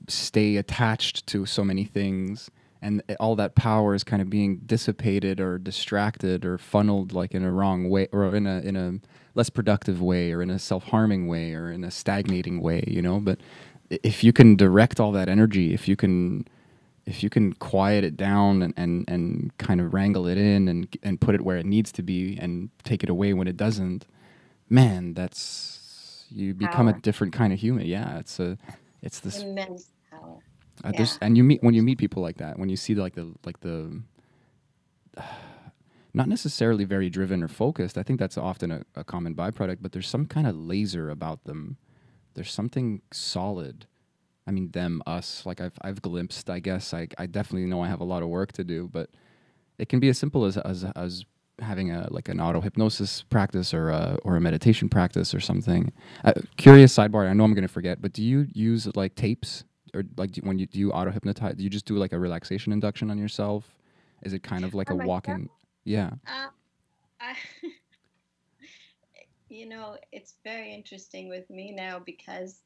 stay attached to so many things, and all that power is kind of being dissipated or distracted or funneled like in a wrong way, or in a less productive way, or in a self-harming way, or in a stagnating way, you know. But if you can direct all that energy, if you can quiet it down and kind of wrangle it in and put it where it needs to be and take it away when it doesn't, man, that's, you become a Power. different kind of human. Yeah, it's this Immense power. and when you meet people like that, when you see the not necessarily very driven or focused, I think that's often a common byproduct, but there's some kind of laser about them. There's something solid. I mean, them, us, like I've glimpsed, I guess. I definitely know I have a lot of work to do, but it can be as simple as having an auto hypnosis practice or a meditation practice or something. Curious sidebar, I know I'm going to forget, but do you use like tapes, or like do you auto hypnotize? Do you just do like a relaxation induction on yourself? Is it kind of like a walking? Yeah. I, you know, it's very interesting with me now because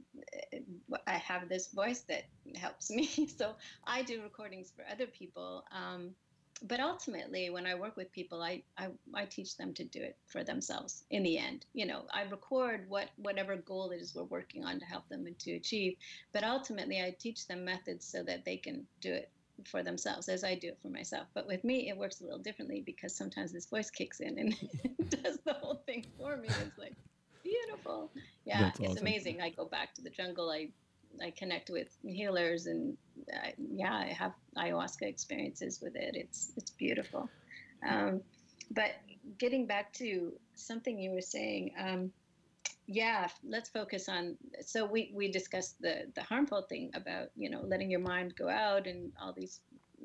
I have this voice that helps me. So I do recordings for other people. But ultimately, when I work with people, I teach them to do it for themselves in the end. You know, I record whatever goal it is we're working on to help them to achieve. But ultimately, I teach them methods so that they can do it for themselves as I do it for myself. But with me, it works a little differently because sometimes this voice kicks in and does the whole thing for me. It's like beautiful. Yeah, That's it's awesome. amazing. I go back to the jungle. I connect with healers, and yeah, I have ayahuasca experiences with it. It's beautiful. But getting back to something you were saying, yeah, let's focus on. So we discussed the harmful thing about, you know, letting your mind go out and all these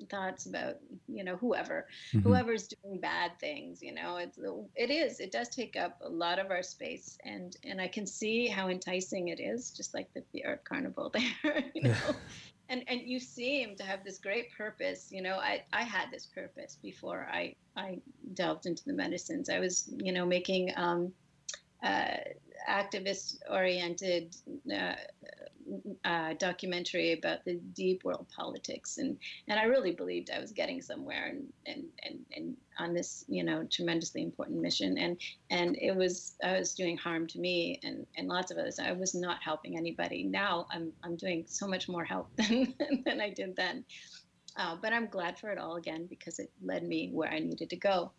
thoughts about, you know, whoever's doing bad things. You know, it does take up a lot of our space, and I can see how enticing it is, just like the art carnival there. You know. And you seem to have this great purpose. You know, I had this purpose before I delved into the medicines. I was, you know, making activist-oriented documentary about the deep world politics, and I really believed I was getting somewhere, and on this, you know, tremendously important mission, and I was doing harm to me and lots of others. I was not helping anybody. Now I'm doing so much more help than I did then. But I'm glad for it all again because it led me where I needed to go.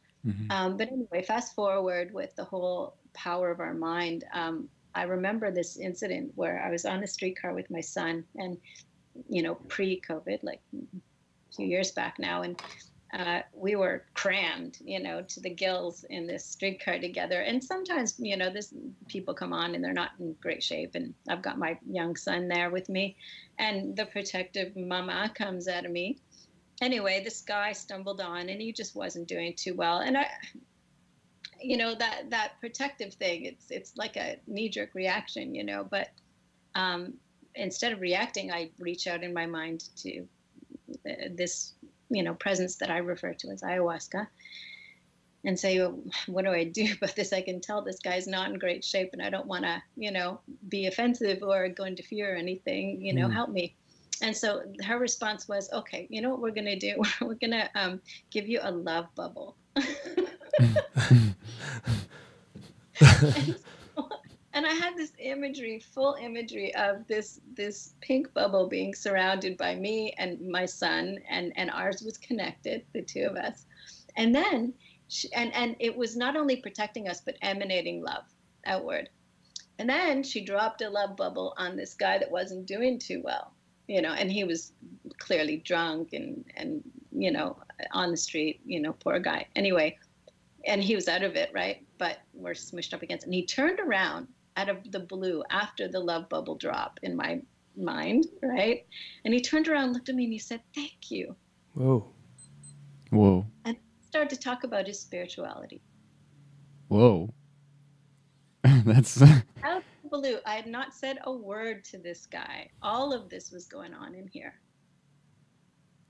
But anyway, fast forward with the whole power of our mind. I remember this incident where I was on a streetcar with my son, and, you know, pre-COVID, like a few years back now, and we were crammed, you know, to the gills in this streetcar together. And sometimes, you know, people come on and they're not in great shape, and I've got my young son there with me, and the protective mama comes out of me. Anyway, this guy stumbled on, and he just wasn't doing too well. And you know, that protective thing, it's like a knee-jerk reaction, you know. But instead of reacting, I reach out in my mind to this, you know, presence that I refer to as ayahuasca, and say, well, what do I do about this? I can tell this guy's not in great shape, and I don't want to, you know, be offensive or go into fear or anything. You know, help me. And so her response was, okay, you know what we're going to do? We're going to give you a love bubble. And I had this full imagery of this pink bubble being surrounded by me and my son, and ours was connected, the two of us. And then, and it was not only protecting us, but emanating love outward. And then she dropped a love bubble on this guy that wasn't doing too well. You know, and he was clearly drunk and, you know, on the street, you know, poor guy. Anyway, and he was out of it, right? But we're smushed up against it. And he turned around out of the blue after the love bubble drop in my mind, right? And he turned around, looked at me, and he said, "Thank you." Whoa. Whoa. And started to talk about his spirituality. Whoa. That's Out of the blue. I had not said a word to this guy. All of this was going on in here.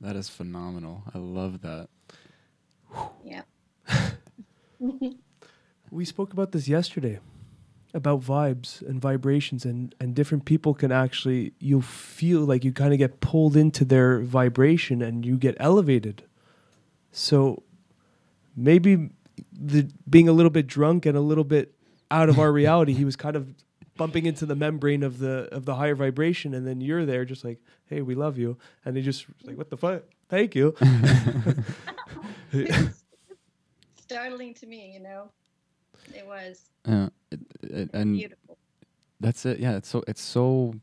That is phenomenal. I love that. Yeah. We spoke about this yesterday, about vibes and vibrations, and different people can actually, you feel like you kind of get pulled into their vibration and you get elevated. So maybe being a little bit drunk and a little bit out of our reality, he was kind of bumping into the membrane of the higher vibration, and then you're there just like, hey, we love you. And they just like, what the fuck? Thank you. It's startling to me, you know. It was and beautiful. that's it. Yeah, it's so.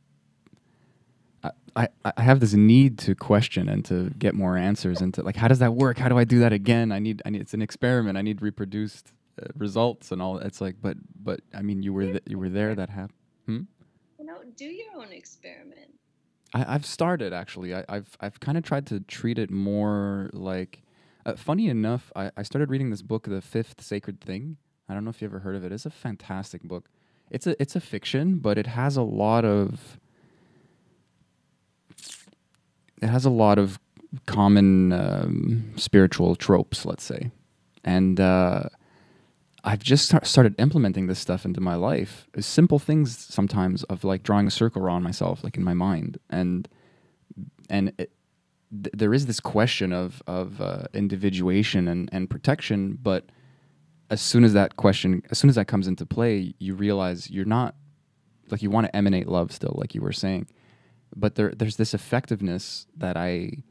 I have this need to question and to get more answers and to like, how does that work? How do I do that again? I need it's an experiment. I need reproduced results and all. It's like, but I mean, you were there. That happened. You know, do your own experiment. I've started actually. I've kind of tried to treat it more like. Funny enough, I started reading this book, The Fifth Sacred Thing. I don't know if you ever heard of it. It's a fantastic book. It's a fiction, but it has a lot of common spiritual tropes, let's say, and I've just started implementing this stuff into my life. Simple things sometimes of like drawing a circle around myself, like in my mind, and there is this question of individuation and protection, but as soon as that comes into play, you realize you're not, like, you want to emanate love still, like you were saying, but there's this effectiveness that I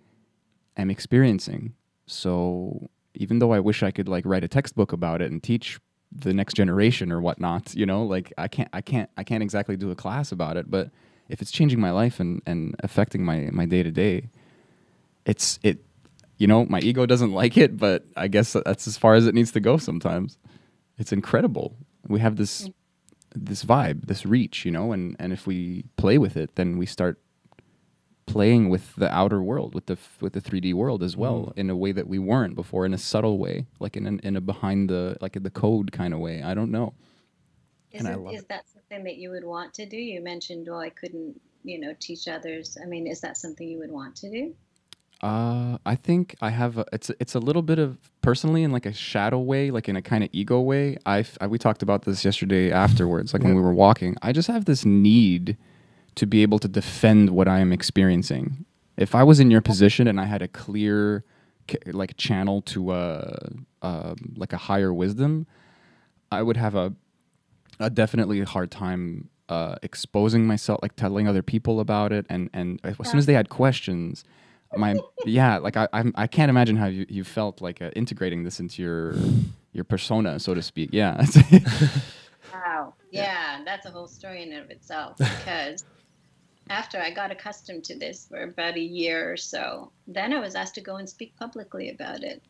am experiencing. So even though I wish I could like write a textbook about it and teach the next generation or whatnot, you know, like I can't exactly do a class about it, but if it's changing my life and affecting my day to day, you know, my ego doesn't like it, but I guess that's as far as it needs to go sometimes. It's incredible. We have this vibe, this reach, you know, and if we play with it, then we start playing with the outer world, with the 3D world as well, in a way that we weren't before, in a subtle way, like in a behind the, like in the code kind of way. I don't know. Is that something that you would want to do? You mentioned, well, I couldn't, you know, teach others. I mean, is that something you would want to do? I think I have. It's a little bit of personally in like a shadow way, like in a kind of ego way. We talked about this yesterday afterwards, like when we were walking. I just have this need to be able to defend what I am experiencing. If I was in your position and I had a clear like channel to like a higher wisdom, I would have a definitely hard time exposing myself, like telling other people about it, and as soon as they had questions. I can't imagine how you felt like integrating this into your persona, so to speak. Yeah. Wow. Yeah, that's a whole story in and of itself, because after I got accustomed to this for about a year or so, then I was asked to go and speak publicly about it.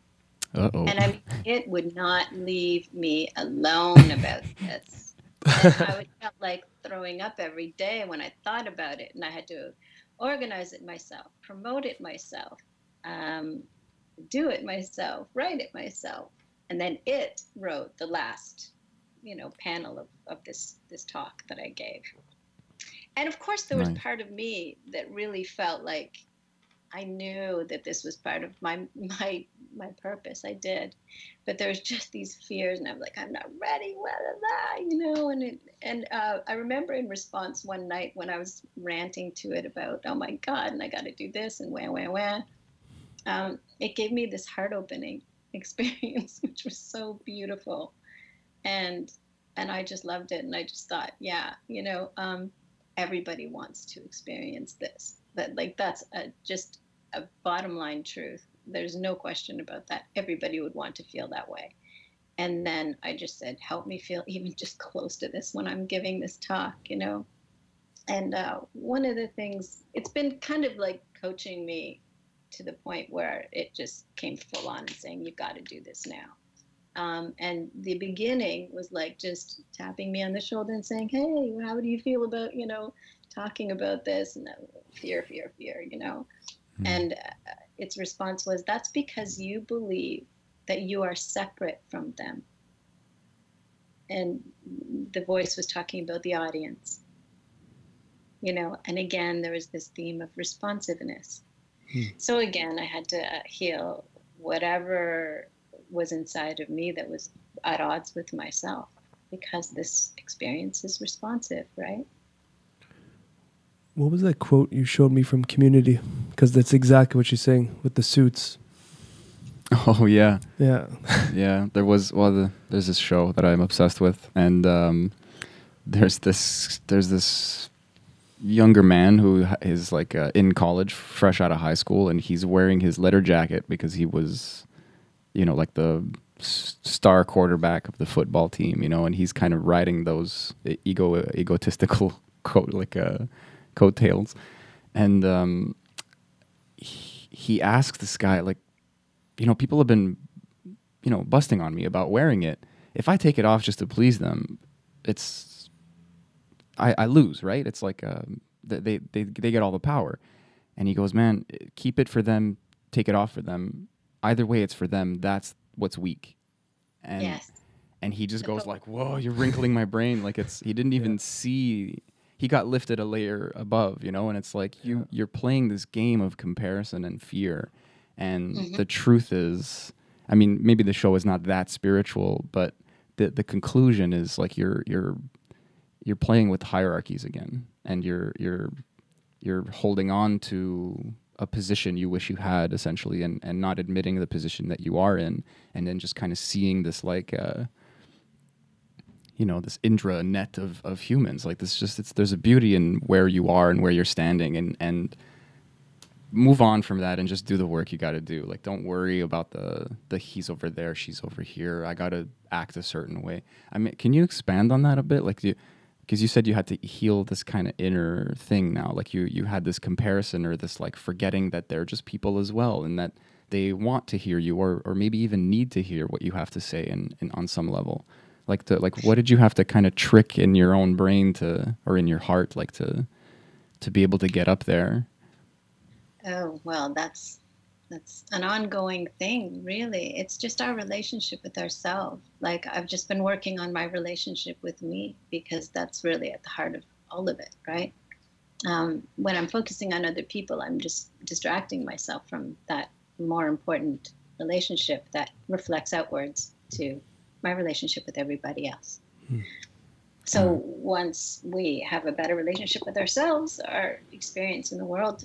Uh-oh. And I mean, it would not leave me alone about this. And I felt like throwing up every day when I thought about it, and I had to organize it myself, promote it myself, do it myself, write it myself. And then it wrote the last, you know, panel of this talk that I gave. And of course, there was part of me that really felt like I knew that this was part of my purpose. I did, but there was just these fears, and I'm like, I'm not ready, blah, blah, blah, you know. And I remember in response one night when I was ranting to it about, oh my God, and I got to do this and wah. It gave me this heart-opening experience, which was so beautiful, and I just loved it, and I just thought, yeah, you know, everybody wants to experience this. That, like, that's just a bottom line truth. There's no question about that. Everybody would want to feel that way. And then I just said, help me feel even just close to this when I'm giving this talk, you know. And one of the things, it's been kind of like coaching me to the point where it just came full on and saying, you got to do this now. And the beginning was like just tapping me on the shoulder and saying, hey, how do you feel about, you know, talking about this? And fear, you know. And its response was, that's because you believe that you are separate from them. And the voice was talking about the audience, you know. And again, there was this theme of responsiveness. So again, I had to heal whatever was inside of me that was at odds with myself, because this experience is responsive, right? What was that quote you showed me from Community? Because that's exactly what she's saying with the suits. Oh yeah, Yeah. yeah. There's this show that I'm obsessed with, and there's this younger man who is like in college, fresh out of high school, and he's wearing his leather jacket because he was, like the star quarterback of the football team, and he's kind of riding those egotistical coattails, and he asks this guy, like, people have been, busting on me about wearing it. If I take it off just to please them, I lose, right? It's like they get all the power. And he goes, man, keep it for them, take it off for them. Either way, it's for them. That's what's weak. And Yes. and he just goes like, whoa, you're wrinkling my brain. Like he didn't even see, he got lifted a layer above, and it's like you're playing this game of comparison and fear. And the truth is, I mean, maybe the show is not that spiritual, but the conclusion is like you're playing with hierarchies again, and you're holding on to a position you wish you had, essentially, and not admitting the position that you are in, and then just kind of seeing this like this Indra net of humans. Like there's a beauty in where you are and where you're standing, and move on from that and just do the work you got to do. Like, don't worry about the he's over there, she's over here, I got to act a certain way. I mean, can you expand on that a bit? Like, because you said you had to heal this kind of inner thing now. Like you had this comparison, or this like forgetting that they're just people as well, and that they want to hear you, or maybe even need to hear what you have to say in on some level. Like what did you have to kind of trick in your own brain or in your heart, like to be able to get up there? Oh, well, that's an ongoing thing, really. It's just our relationship with ourselves. Like, I've just been working on my relationship with me, because that's really at the heart of all of it, right? When I'm focusing on other people, I'm just distracting myself from that more important relationship that reflects outwards to my relationship with everybody else. So once we have a better relationship with ourselves, our experience in the world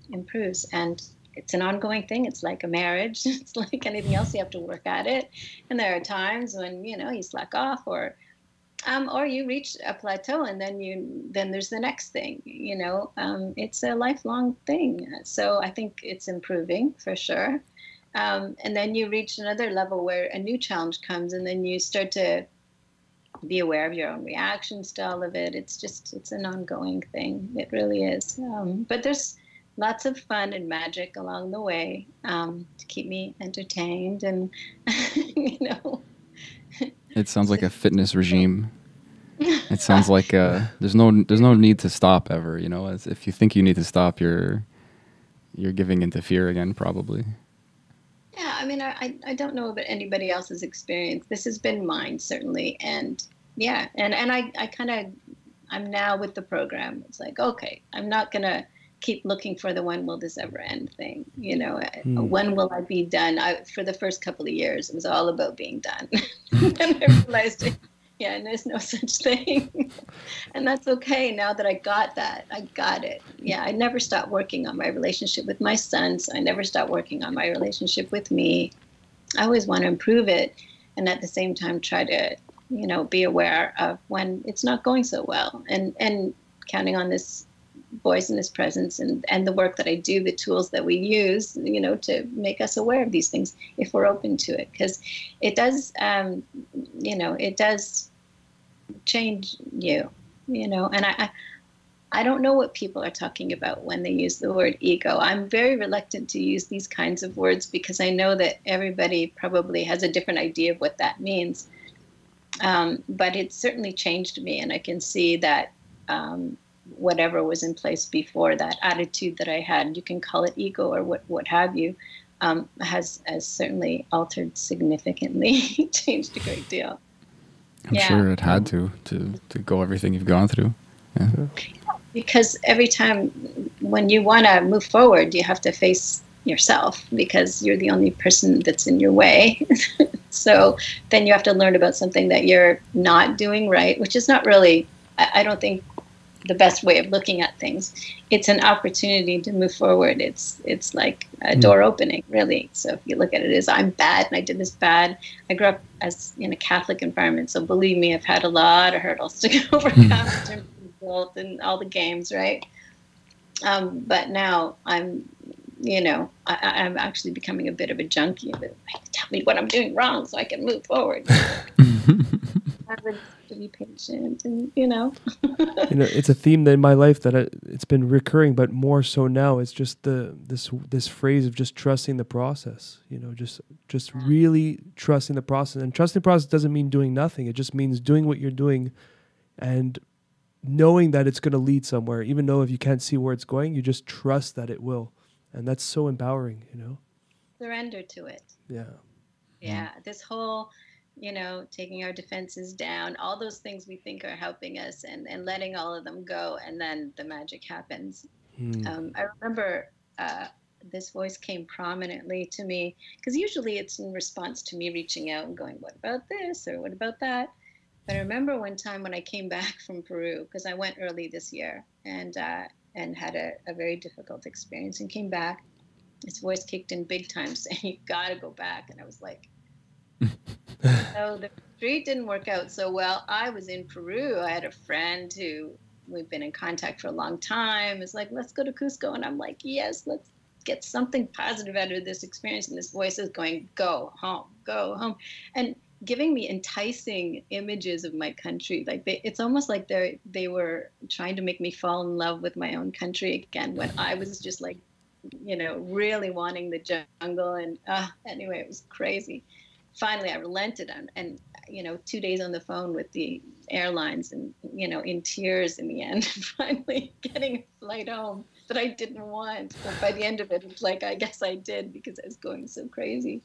improves. And it's an ongoing thing. It's like a marriage. It's like anything else. You have to work at it. And there are times when, you slack off, or you reach a plateau, and then there's the next thing, it's a lifelong thing. So I think it's improving for sure. And then you reach another level where a new challenge comes, and then you start to be aware of your own reactions to all of it. It's an ongoing thing. It really is. But there's lots of fun and magic along the way to keep me entertained, and It sounds like a fitness regime. It sounds like there's no need to stop ever. As if you think you need to stop, you're giving into fear again, probably. Yeah, I mean, I don't know about anybody else's experience. This has been mine, certainly. And yeah, and I'm now with the program. It's like, okay, I'm not going to keep looking for the when will this ever end thing. When will I be done? For the first couple of years, it was all about being done. And I realized, and there's no such thing. And that's okay. Now that I got that, I got it. Yeah, I never stopped working on my relationship with my sons. I never stopped working on my relationship with me. I always want to improve it, and at the same time try to, be aware of when it's not going so well, and counting on this voice and this presence and the work that I do, the tools that we use, to make us aware of these things if we're open to it. Because it does, it does change you, and I don't know what people are talking about when they use the word ego. I'm very reluctant to use these kinds of words, because I know that everybody probably has a different idea of what that means. But it certainly changed me, and I can see that whatever was in place before, that attitude that I had, you can call it ego or what have you, has certainly altered significantly, changed a great deal. I'm sure it had to go everything you've gone through. Yeah. because every time when you want to move forward, you have to face yourself because you're the only person that's in your way. So then you have to learn about something that you're not doing right, which is not really, I don't think, the best way of looking at things. It's an opportunity to move forward. It's like a door opening, really. So if you look at it as I'm bad and I did this bad. I grew up as in a Catholic environment, so believe me, I've had a lot of hurdles to overcome in terms of guilt and all the games, right? But now I'm, I'm actually becoming a bit of a junkie. Tell me what I'm doing wrong so I can move forward. I would to be patient, and it's a theme in my life that it's been recurring, but more so now. It's just this phrase of just trusting the process. Just really trusting the process. And trusting the process doesn't mean doing nothing. It just means doing what you're doing, and knowing that it's going to lead somewhere. Even though if you can't see where it's going, you just trust that it will, and that's so empowering. Surrender to it. Yeah. Yeah. This whole taking our defenses down, all those things we think are helping us, and letting all of them go, and then the magic happens. I remember this voice came prominently to me, because usually it's in response to me reaching out and going, what about this, or what about that? But I remember one time when I came back from Peru, because I went early this year, and had a very difficult experience, and came back. This voice kicked in big time saying, you got to go back. And I was like, so the retreat didn't work out so well. I was in Peru. I had a friend who we've been in contact for a long time. It's like, let's go to Cusco. And I'm like, yes, let's get something positive out of this experience. And this voice is going, go home. And giving me enticing images of my country. Like it's almost like they were trying to make me fall in love with my own country again, when I was just like, really wanting the jungle. And anyway, it was crazy. Finally, I relented, and 2 days on the phone with the airlines, and in tears in the end, finally getting a flight home that I didn't want. But by the end of it, it's like, I guess I did, because I was going so crazy.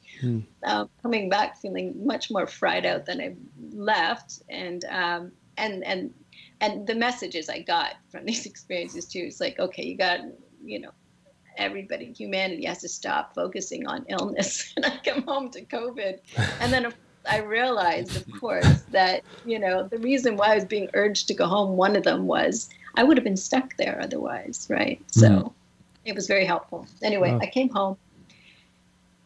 Coming back feeling much more fried out than I left, and the messages I got from these experiences too. It's like, okay, you got humanity has to stop focusing on illness. And I come home to COVID, and then I realized, of course, that the reason why I was being urged to go home, one of them was I would have been stuck there otherwise, right? So it was very helpful. Anyway, I came home,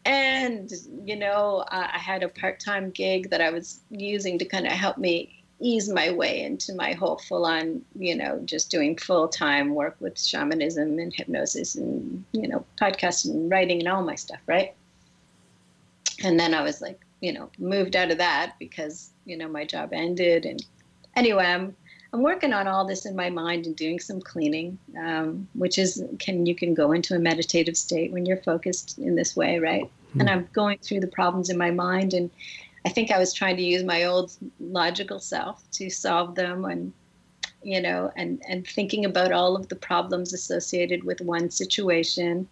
and I had a part-time gig that I was using to kind of help me ease my way into my whole full-on, just doing full-time work with shamanism and hypnosis and, podcasting and writing and all my stuff, right? And then I was like, moved out of that because, my job ended. And anyway, I'm working on all this in my mind and doing some cleaning, which is, you can go into a meditative state when you're focused in this way, right? And I'm going through the problems in my mind, and I think I was trying to use my old logical self to solve them, and and thinking about all of the problems associated with one situation.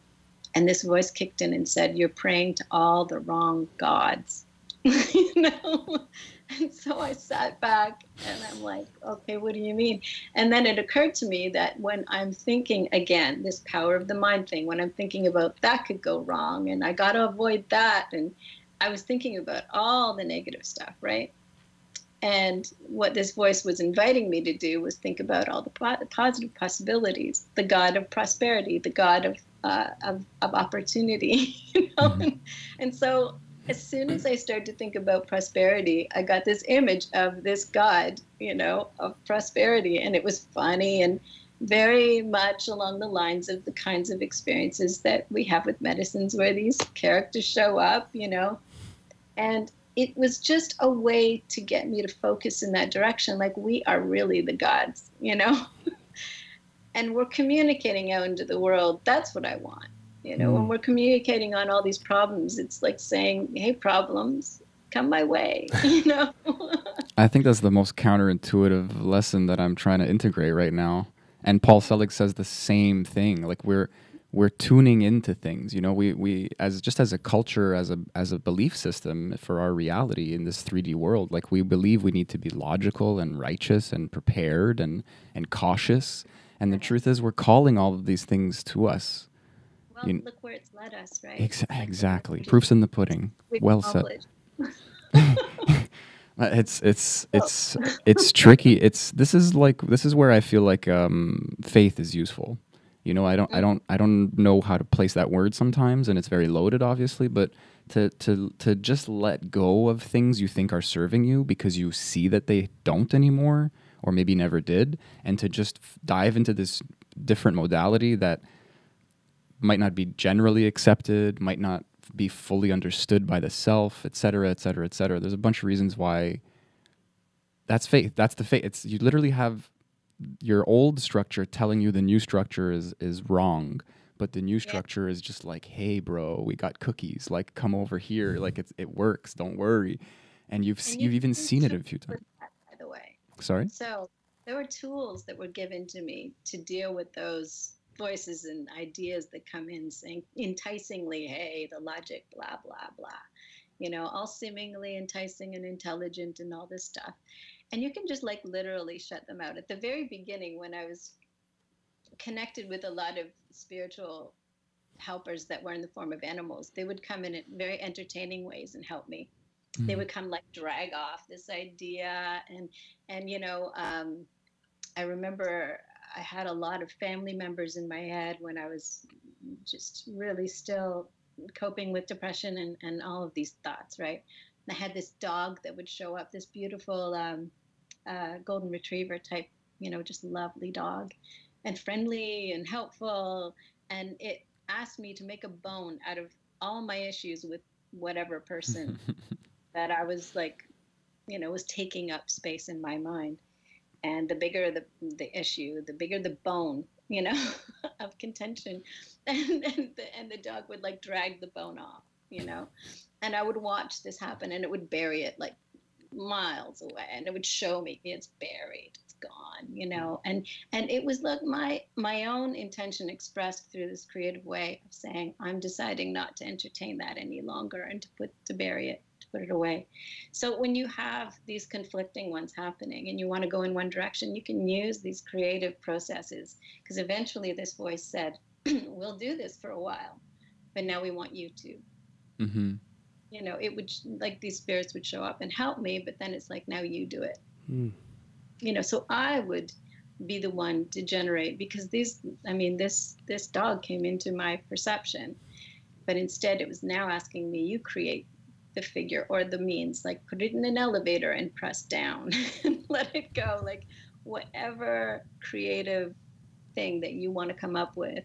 And this voice kicked in and said, you're praying to all the wrong gods. And so I sat back, and I'm like, okay, what do you mean? And then it occurred to me that when I'm thinking, again, this power of the mind thing, when I'm thinking about that could go wrong, and I got to avoid that, and I was thinking about all the negative stuff, right? And what this voice was inviting me to do was think about all the positive possibilities, the God of prosperity, the God of opportunity, And so as soon as I started to think about prosperity, I got this image of this God, of prosperity. And it was funny and very much along the lines of the kinds of experiences that we have with medicines, where these characters show up, and it was just a way to get me to focus in that direction. Like, we are really the gods, and we're communicating out into the world. That's what I want. When we're communicating on all these problems, it's like saying, hey, problems, come my way, I think that's the most counterintuitive lesson that I'm trying to integrate right now. And Paul Selig says the same thing. Like, we're tuning into things, we as a culture, as a belief system for our reality in this 3D world. Like, we believe we need to be logical and righteous and prepared and cautious. And the truth is, we're calling all of these things to us. Well, look where it's led us, right? Exactly. Proof's in the pudding. Well said. It's tricky. This is where I feel like faith is useful. You know, I don't know how to place that word sometimes, and it's very loaded, obviously. But to just let go of things you think are serving you because you see that they don't anymore, or maybe never did, and to just dive into this different modality that might not be generally accepted, might not be fully understood by the self, et cetera, et cetera, et cetera. There's a bunch of reasons why that's faith. That's the faith. You literally have your old structure telling you the new structure is wrong, but the new structure is just like, hey, bro, we got cookies. Like, come over here. Like, it works. Don't worry. And you've even seen it a few times. By the way. Sorry? So there were tools that were given to me to deal with those voices and ideas that come in saying enticingly, hey, the logic, blah, blah, blah, you know, all seemingly enticing and intelligent and all this stuff. And you can just like literally shut them out. At the very beginning, when I was connected with a lot of spiritual helpers that were in the form of animals, they would come in very entertaining ways and help me. Mm-hmm. They would come like drag off this idea. And you know, I remember I had a lot of family members in my head when I was just really still coping with depression and all of these thoughts, right? And I had this dog that would show up, this beautiful golden retriever type, you know, just lovely dog and friendly and helpful. And it asked me to make a bone out of all my issues with whatever person that I was like, you know, was taking up space in my mind. And the bigger the issue, the bigger the bone, you know, of contention. And the dog would like drag the bone off, you know. And I would watch this happen, and it would bury it like miles away, and it would show me it's buried, it's gone, you know. And it was like my own intention expressed through this creative way of saying, I'm deciding not to entertain that any longer and to bury it, to put it away. So when you have these conflicting ones happening and you want to go in one direction, you can use these creative processes, because eventually this voice said, we'll do this for a while, but now we want you to. Mm-hmm. You know, it would, like, these spirits would show up and help me, but then it's like, now you do it. Mm. You know, so I would be the one to generate, because this dog came into my perception, but instead it was now asking me, you create the figure or the means, like put it in an elevator and press down and let it go, like whatever creative thing that you want to come up with,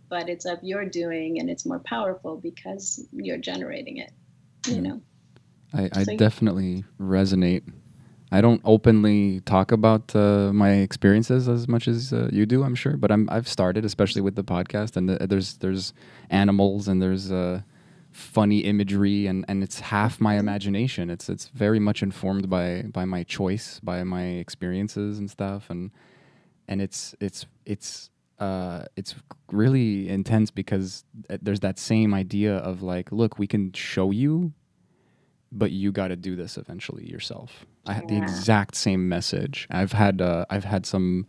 but it's of your doing and it's more powerful because you're generating it, you know. I definitely resonate. I don't openly talk about my experiences as much as you do, I'm sure, but I've started, especially with the podcast, and there's animals and there's funny imagery, and it's half my imagination. It's very much informed by my choice, by my experiences and stuff, and it's really intense, because there's that same idea of like, look, we can show you, but you got to do this eventually yourself. I had the exact same message. I've had some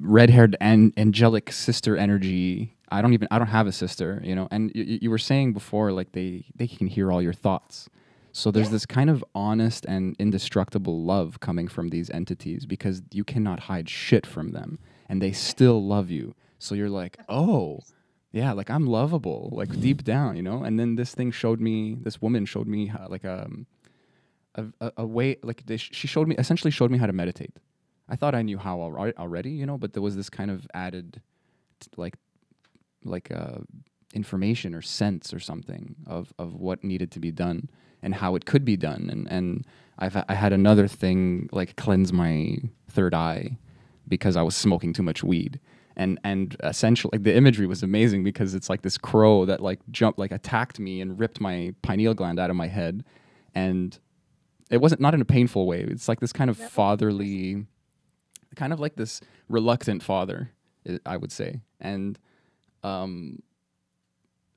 red-haired angelic sister energy. I don't have a sister, you know. And you were saying before, like they can hear all your thoughts. So there's this kind of honest and indestructible love coming from these entities, because you cannot hide shit from them, and they still love you. So you're like, oh, yeah, like I'm lovable, like deep down, you know. And then this woman showed me how, like a way, like she essentially showed me how to meditate. I thought I knew how already, you know, but there was this kind of added, information or sense or something of what needed to be done and how it could be done. And I had another thing, like cleanse my third eye, because I was smoking too much weed. And essentially, like, the imagery was amazing, because it's like this crow that like attacked me and ripped my pineal gland out of my head. And it wasn't, not in a painful way. It's like this kind of fatherly, kind of like this reluctant father, I would say. And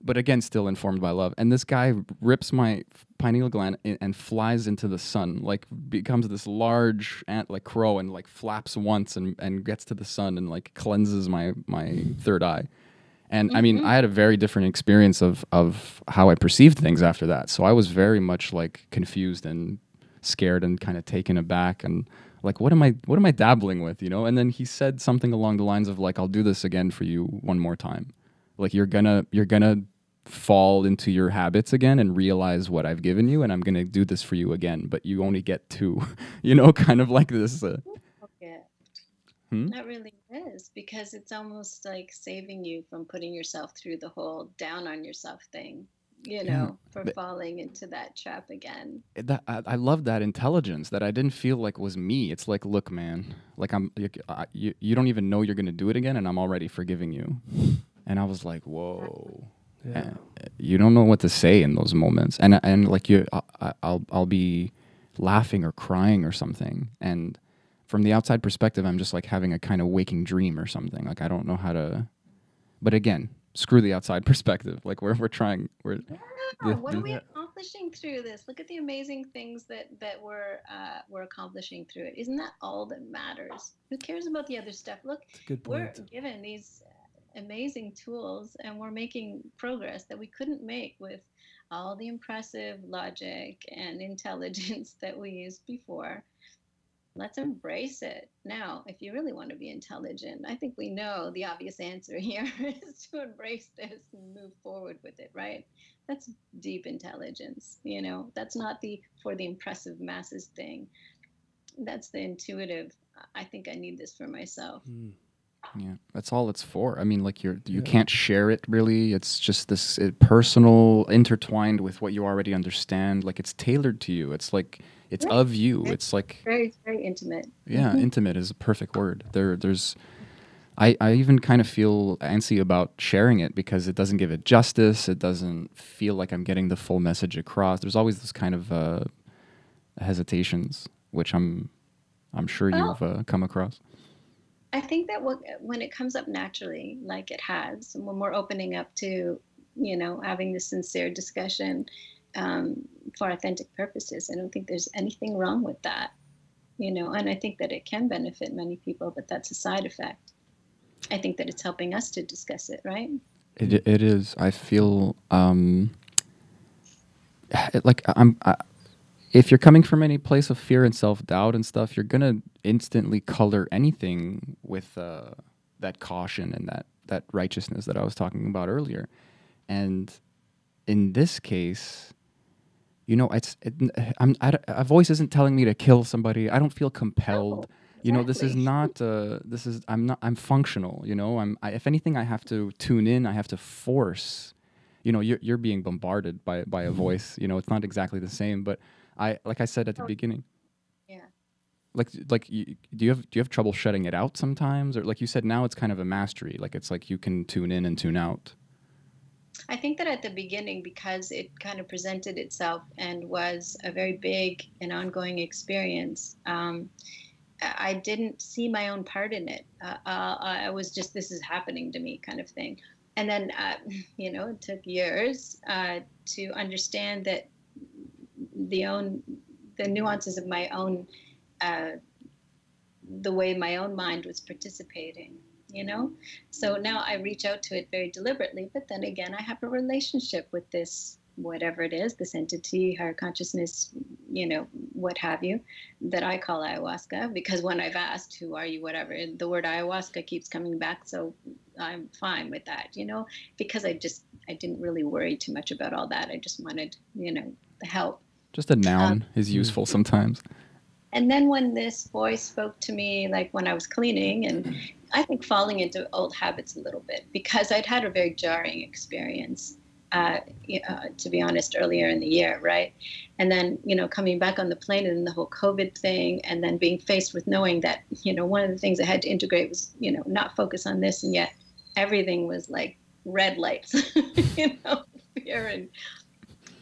but again, still informed by love. And this guy rips my pineal gland and flies into the sun, like becomes this large ant like crow, and like flaps once and gets to the sun and like cleanses my third eye. And I mean, I had a very different experience of how I perceived things after that. So I was very much like confused and scared and kind of taken aback and like, what am I dabbling with, you know? And then he said something along the lines of like, I'll do this again for you one more time. Like you're gonna fall into your habits again and realize what I've given you, and I'm gonna do this for you again, but you only get 2, you know, kind of like this. That really is, because it's almost like saving you from putting yourself through the whole down on yourself thing, you know, for falling into that trap again. I love that intelligence that I didn't feel like was me. It's like, look, man, like you don't even know you're going to do it again, and I'm already forgiving you. And I was like, whoa. Yeah. You don't know what to say in those moments. And like I'll be laughing or crying or something, and from the outside perspective, I'm just like having a kind of waking dream or something. Like I don't know how to, but again, screw the outside perspective. Like we're trying. What are we accomplishing through this? Look at the amazing things that we're accomplishing through it. Isn't that all that matters? Who cares about the other stuff? Look, we're given these amazing tools, and we're making progress that we couldn't make with all the impressive logic and intelligence that we used before. Let's embrace it. Now, if you really want to be intelligent, I think we know the obvious answer here is to embrace this and move forward with it, right? That's deep intelligence, you know. That's not for the impressive masses thing. That's the intuitive, I think I need this for myself. Yeah, that's all it's for. I mean, like you can't share it really. It's just this personal, intertwined with what you already understand. Like it's tailored to you. It's like it's of you. It's like very, very intimate. Yeah, intimate is a perfect word. I even kind of feel antsy about sharing it because it doesn't give it justice. It doesn't feel like I'm getting the full message across. There's always this kind of hesitations, which I'm sure you've come across. I think that when it comes up naturally, like it has, and when we're opening up to, you know, having this sincere discussion for authentic purposes, I don't think there's anything wrong with that, you know, and I think that it can benefit many people, but that's a side effect. I think that it's helping us to discuss it, right? It is. I feel if you're coming from any place of fear and self-doubt and stuff, you're going to instantly color anything with that caution and that righteousness that I was talking about earlier. And in this case, you know, a voice isn't telling me to kill somebody. I don't feel compelled. Oh, exactly. You know, this is not, I'm functional, you know, if anything, I have to tune in, I have to force, you know, you're being bombarded by a voice, you know, it's not exactly the same, but like I said at the beginning, do you have trouble shutting it out sometimes? Or like you said, now it's kind of a mastery. Like it's like you can tune in and tune out. I think that at the beginning, because it kind of presented itself and was a very big and ongoing experience, I didn't see my own part in it. I was just, this is happening to me kind of thing. And then, you know, it took years to understand that the nuances of my own, the way my own mind was participating, you know? So now I reach out to it very deliberately, but then again, I have a relationship with this, whatever it is, this entity, higher consciousness, you know, what have you, that I call ayahuasca, because when I've asked, who are you, whatever, the word ayahuasca keeps coming back, so I'm fine with that, you know, because I didn't really worry too much about all that. I just wanted, you know, the help. Just a noun is useful sometimes. And then when this voice spoke to me, like when I was cleaning, and I think falling into old habits a little bit, because I'd had a very jarring experience, to be honest, earlier in the year, right? And then, you know, coming back on the plane and the whole COVID thing, and then being faced with knowing that, you know, one of the things I had to integrate was, you know, not focus on this, and yet everything was like red lights, you know, fear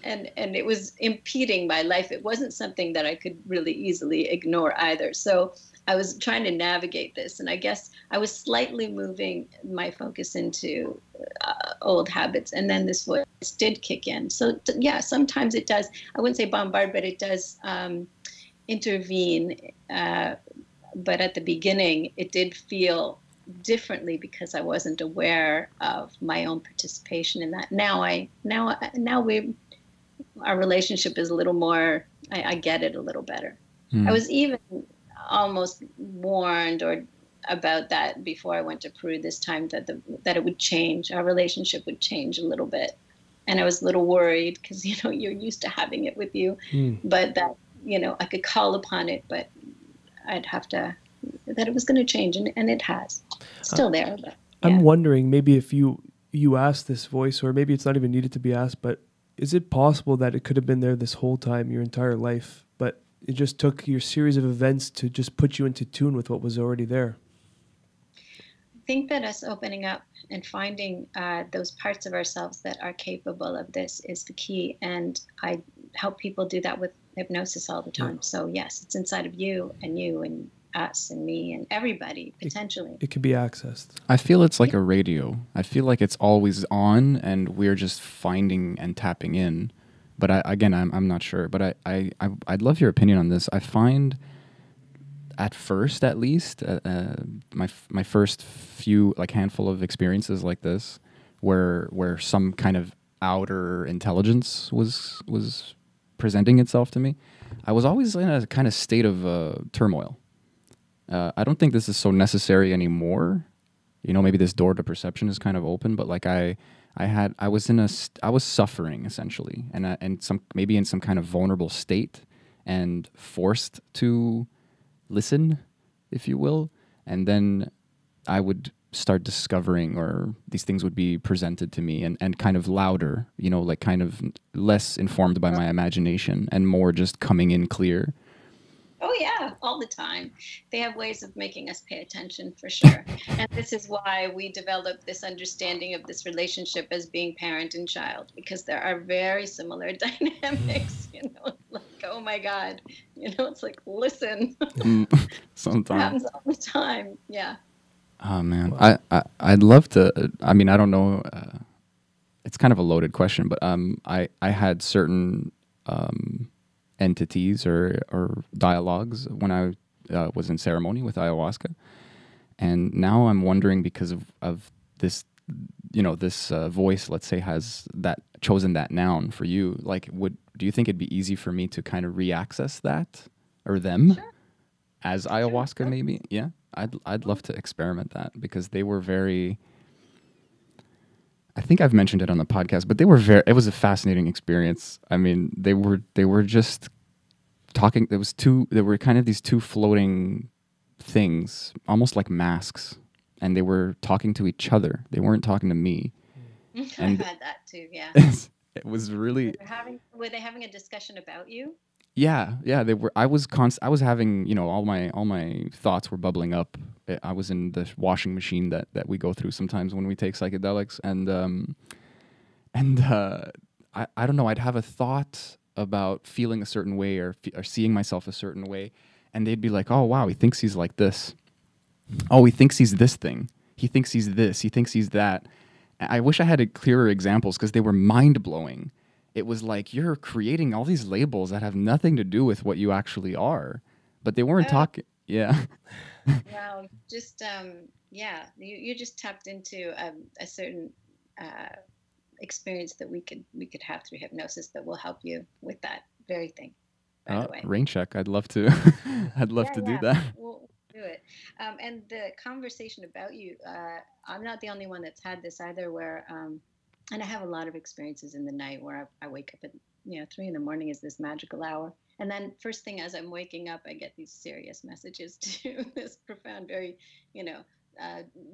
and it was impeding my life. It wasn't something that I could really easily ignore either. So I was trying to navigate this, and I guess I was slightly moving my focus into old habits, and then this voice did kick in. So yeah, sometimes it does. I wouldn't say bombard, but it does intervene. But at the beginning, it did feel differently because I wasn't aware of my own participation in that. Now our relationship is a little more, I get it a little better. I was even almost warned about that before I went to Peru this time, that it would change. Our relationship would change a little bit. And I was a little worried because, you're used to having it with you, but that, I could call upon it, but I'd have to, that it was going to change, and it has. It's still there. But, yeah. I'm wondering maybe if you asked this voice, or maybe it's not even needed to be asked, but is it possible that it could have been there this whole time, your entire life, but it just took your series of events to just put you into tune with what was already there? I think that us opening up and finding those parts of ourselves that are capable of this is the key. And I help people do that with hypnosis all the time. Yeah. So yes, it's inside of you and us and me and everybody, potentially. It can be accessed. I feel it's like a radio. I feel like it's always on and we're just finding and tapping in. But I'm not sure. But I'd love your opinion on this. I find, at first at least, my first few, like, handful of experiences like this, where some kind of outer intelligence was presenting itself to me, I was always in a kind of state of turmoil. I don't think this is so necessary anymore. Maybe this door to perception is kind of open, but like I was suffering essentially, and maybe in some kind of vulnerable state, and forced to listen, if you will, and then I would start discovering, or these things would be presented to me, and kind of louder, like kind of less informed by my imagination and more just coming in clear. Oh yeah, all the time. They have ways of making us pay attention, for sure. And this is why we developed this understanding of this relationship as being parent and child, because there are very similar dynamics, like, oh my God, it's like, listen. Sometimes. It happens all the time. Yeah. Oh man. Wow. I'd love to, I don't know, it's kind of a loaded question, but I had certain entities or dialogues when I was in ceremony with ayahuasca, and now I'm wondering, because of this, this voice, let's say, has chosen that noun for you. Like, do you think it'd be easy for me to kind of re-access that, or them, sure, as ayahuasca? Sure. Maybe? Yeah, I'd love to experiment that, because they were very. I think I've mentioned it on the podcast, but it was a fascinating experience. They were just talking. There were kind of these two floating things, almost like masks, and they were talking to each other. They weren't talking to me. And I've had that too, yeah. It was really. Were they having a discussion about you? Yeah, they were. I was having, all my thoughts were bubbling up. I was in the washing machine that we go through sometimes when we take psychedelics, and I don't know. I'd have a thought about feeling a certain way, or seeing myself a certain way, and they'd be like, "Oh wow, he thinks he's like this. Oh, he thinks he's this thing. He thinks he's this. He thinks he's that." I wish I had clearer examples, because they were mind blowing. It was like, you're creating all these labels that have nothing to do with what you actually are, but they weren't talking. Yeah. Wow. Just, you just tapped into a certain experience that we could have through hypnosis that will help you with that very thing, by the way. Rain check. I'd love to. I'd love to do that. We'll do it. And the conversation about you, I'm not the only one that's had this either, where, and I have a lot of experiences in the night where I wake up at 3 a.m. is this magical hour, and then first thing as I'm waking up, I get these serious messages to this profound, very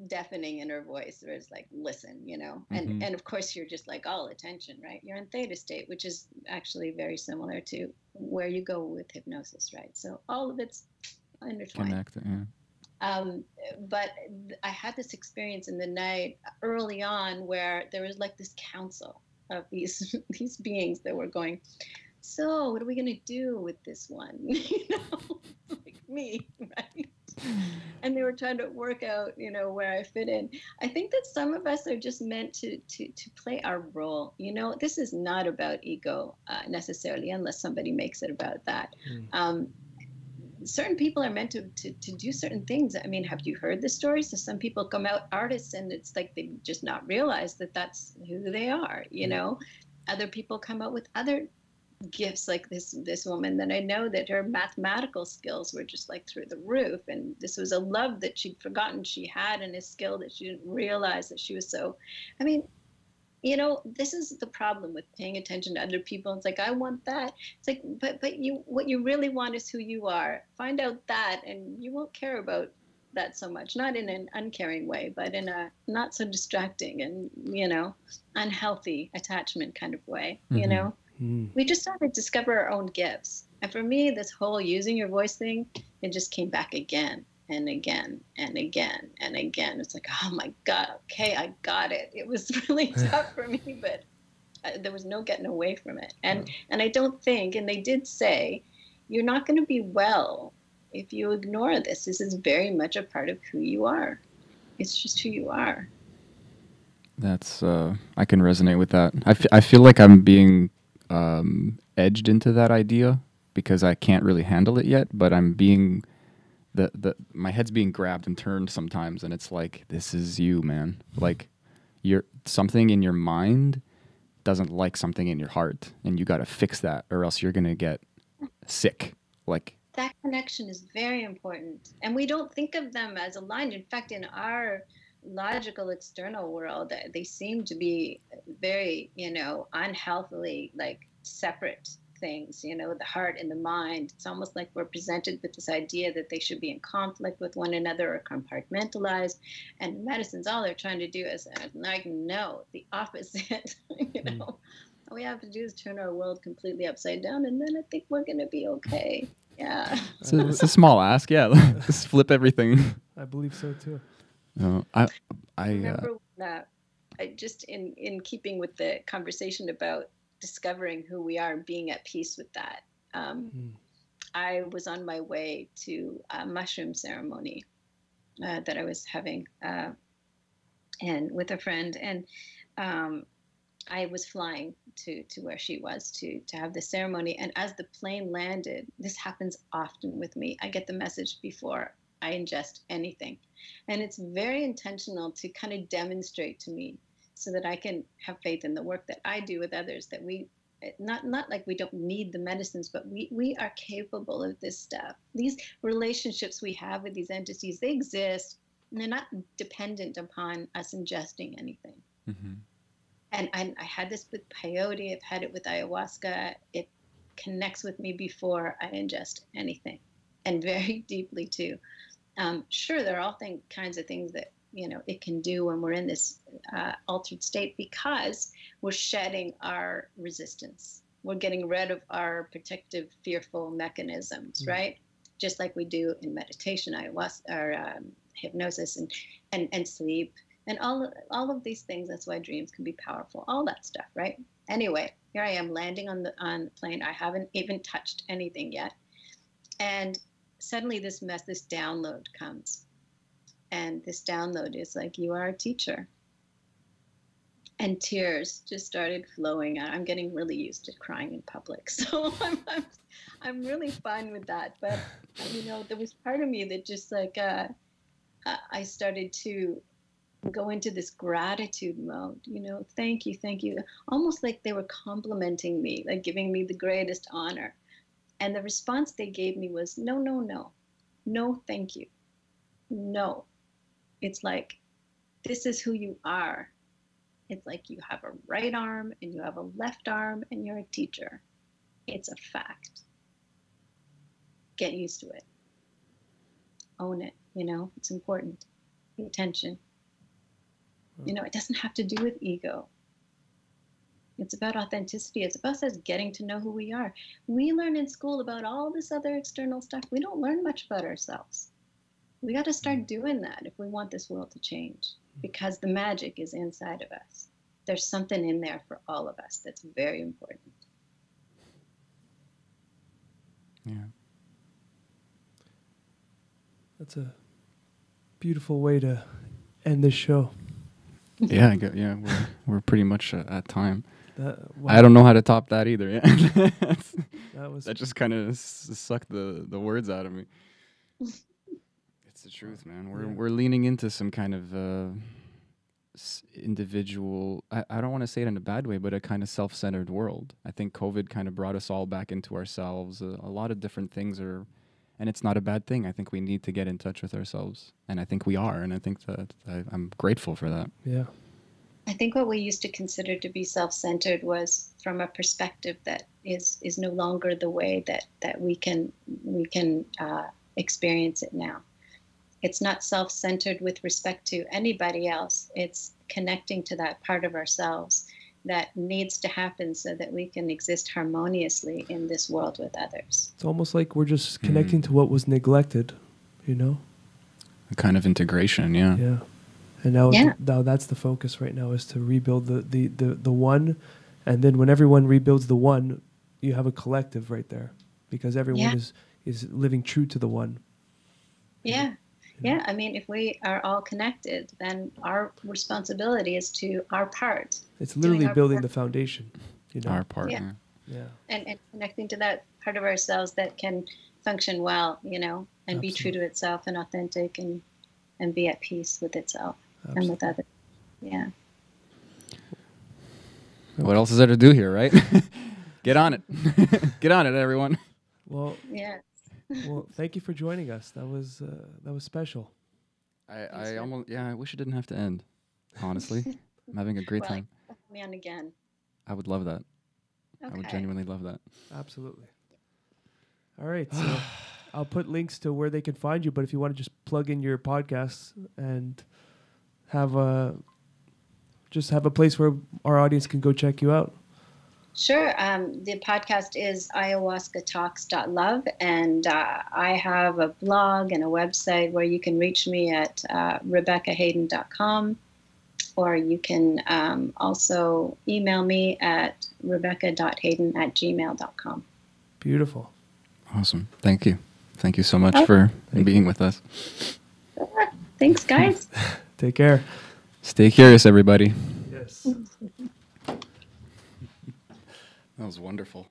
deafening inner voice, where it's like, listen, and of course you're just like all attention, right? You're in theta state, which is actually very similar to where you go with hypnosis, right? So all of it's intertwined. Connected, yeah. But I had this experience in the night early on where there was like this council, of these these beings that were going, so what are we going to do with this one? Like me, right? And they were trying to work out, where I fit in. I think that some of us are just meant to play our role. This is not about ego necessarily, unless somebody makes it about that. Certain people are meant to do certain things. I mean, have you heard the stories? So some people come out artists, and it's like they just not realize that that's who they are. Other people come out with other gifts, like this woman that I know, that her mathematical skills were just like through the roof, and this was a love that she'd forgotten she had, and a skill that she didn't realize that she was so. I mean, this is the problem with paying attention to other people. It's like, I want that. It's like, but what you really want is who you are. Find out that, and you won't care about that so much. Not in an uncaring way, but in a not so distracting and unhealthy attachment kind of way. We just have to discover our own gifts. And for me, this whole using your voice thing, it just came back again and again and again and again. It's like, oh my God, okay, I got it. It was really tough for me, but there was no getting away from it. And I don't think, and they did say, you're not going to be well if you ignore this. This is very much a part of who you are. It's just who you are. That's, I can resonate with that. I feel like I'm being edged into that idea because I can't really handle it yet, but I'm being my head's being grabbed and turned sometimes, and it's like, this is you, man. Like, something in your mind doesn't like something in your heart, and you got to fix that, or else you're gonna get sick. Like, that connection is very important, and we don't think of them as aligned. In fact, in our logical external world, they seem to be very, unhealthily, like, separate things. The heart and the mind, it's almost like we're presented with this idea that they should be in conflict with one another or compartmentalized, and medicine's all they're trying to do is like, no, the opposite. All we have to do is turn our world completely upside down, and then I think we're gonna be okay. Yeah. It's a small ask. Yeah. Just flip everything. I believe so too. No, I remember I just in keeping with the conversation about discovering who we are and being at peace with that. I was on my way to a mushroom ceremony that I was having and with a friend, and I was flying to where she was to have the ceremony. And as the plane landed, this happens often with me, I get the message before I ingest anything. And it's very intentional to kind of demonstrate to me so that I can have faith in the work that I do with others, that we, not like we don't need the medicines, but we are capable of this stuff. These relationships we have with these entities, they exist, and they're not dependent upon us ingesting anything. Mm-hmm. And I had this with peyote, I've had it with ayahuasca. It connects with me before I ingest anything, and very deeply too. Sure, there are all kinds of things that it can do when we're in this altered state, because we're shedding our resistance. We're getting rid of our protective, fearful mechanisms, right? Just like we do in meditation, ayahuasca, or hypnosis, and sleep, and all of these things. That's why dreams can be powerful. All that stuff, right? Anyway, here I am landing on the plane. I haven't even touched anything yet, and suddenly this download comes. And this download is like, you are a teacher. And tears just started flowing out. I'm getting really used to crying in public, so I'm really fine with that. But there was part of me that just like I started to go into this gratitude mode. Thank you, almost like they were complimenting me, like giving me the greatest honor. And the response they gave me was, no, thank you, no. It's like, this is who you are. It's like you have a right arm and you have a left arm and you're a teacher. It's a fact. Get used to it. Own it. It's important. Pay attention. It doesn't have to do with ego. It's about authenticity. It's about us getting to know who we are. We learn in school about all this other external stuff. We don't learn much about ourselves. We got to start doing that if we want this world to change, because the magic is inside of us. there's something in there for all of us that's very important. Yeah. That's a beautiful way to end this show. Yeah, we're pretty much at time. Wow. I don't know how to top that either. Yeah. That just kind of sucked the words out of me. It's the truth, man. We're leaning into some kind of individual. I don't want to say it in a bad way, but a kind of self-centered world. I think COVID kind of brought us all back into ourselves. A lot of different things are, and it's not a bad thing. I think we need to get in touch with ourselves, and I think we are, and I think that I'm grateful for that. Yeah. I think what we used to consider to be self-centered was from a perspective that is no longer the way that we can experience it now. It's not self-centered with respect to anybody else. It's connecting to that part of ourselves that needs to happen so that we can exist harmoniously in this world with others. It's almost like we're just connecting to what was neglected, you know? A kind of integration, yeah. Yeah. And now, now that's the focus right now, is to rebuild the one. And then when everyone rebuilds the one, you have a collective right there, because everyone is living true to the one. Yeah. Yeah. I mean, if we are all connected, then our responsibility is to our part. It's literally building the foundation, you know? Our part, yeah. Yeah. And connecting to that part of ourselves that can function well, you know, and be true to itself and authentic and be at peace with itself and with others. Yeah. What else is there to do here, right? Get on it. Get on it, everyone. Well, yeah. Well, thank you for joining us. That was special. I wish it didn't have to end. Honestly, I'm having a great time. Put me on again. I would love that. Okay. I would genuinely love that. Absolutely. All right, so I'll put links to where they can find you, but if you want to just plug in your podcasts and have a place where our audience can go check you out. Sure. The podcast is ayahuascatalks.love, and I have a blog and a website where you can reach me at RebeccaHayden.com, or you can also email me at rebecca.hayden@gmail.com. Beautiful. Awesome. Thank you. Thank you so much for being with us. Thanks, guys. Take care. Stay curious, everybody. Yes. That was wonderful.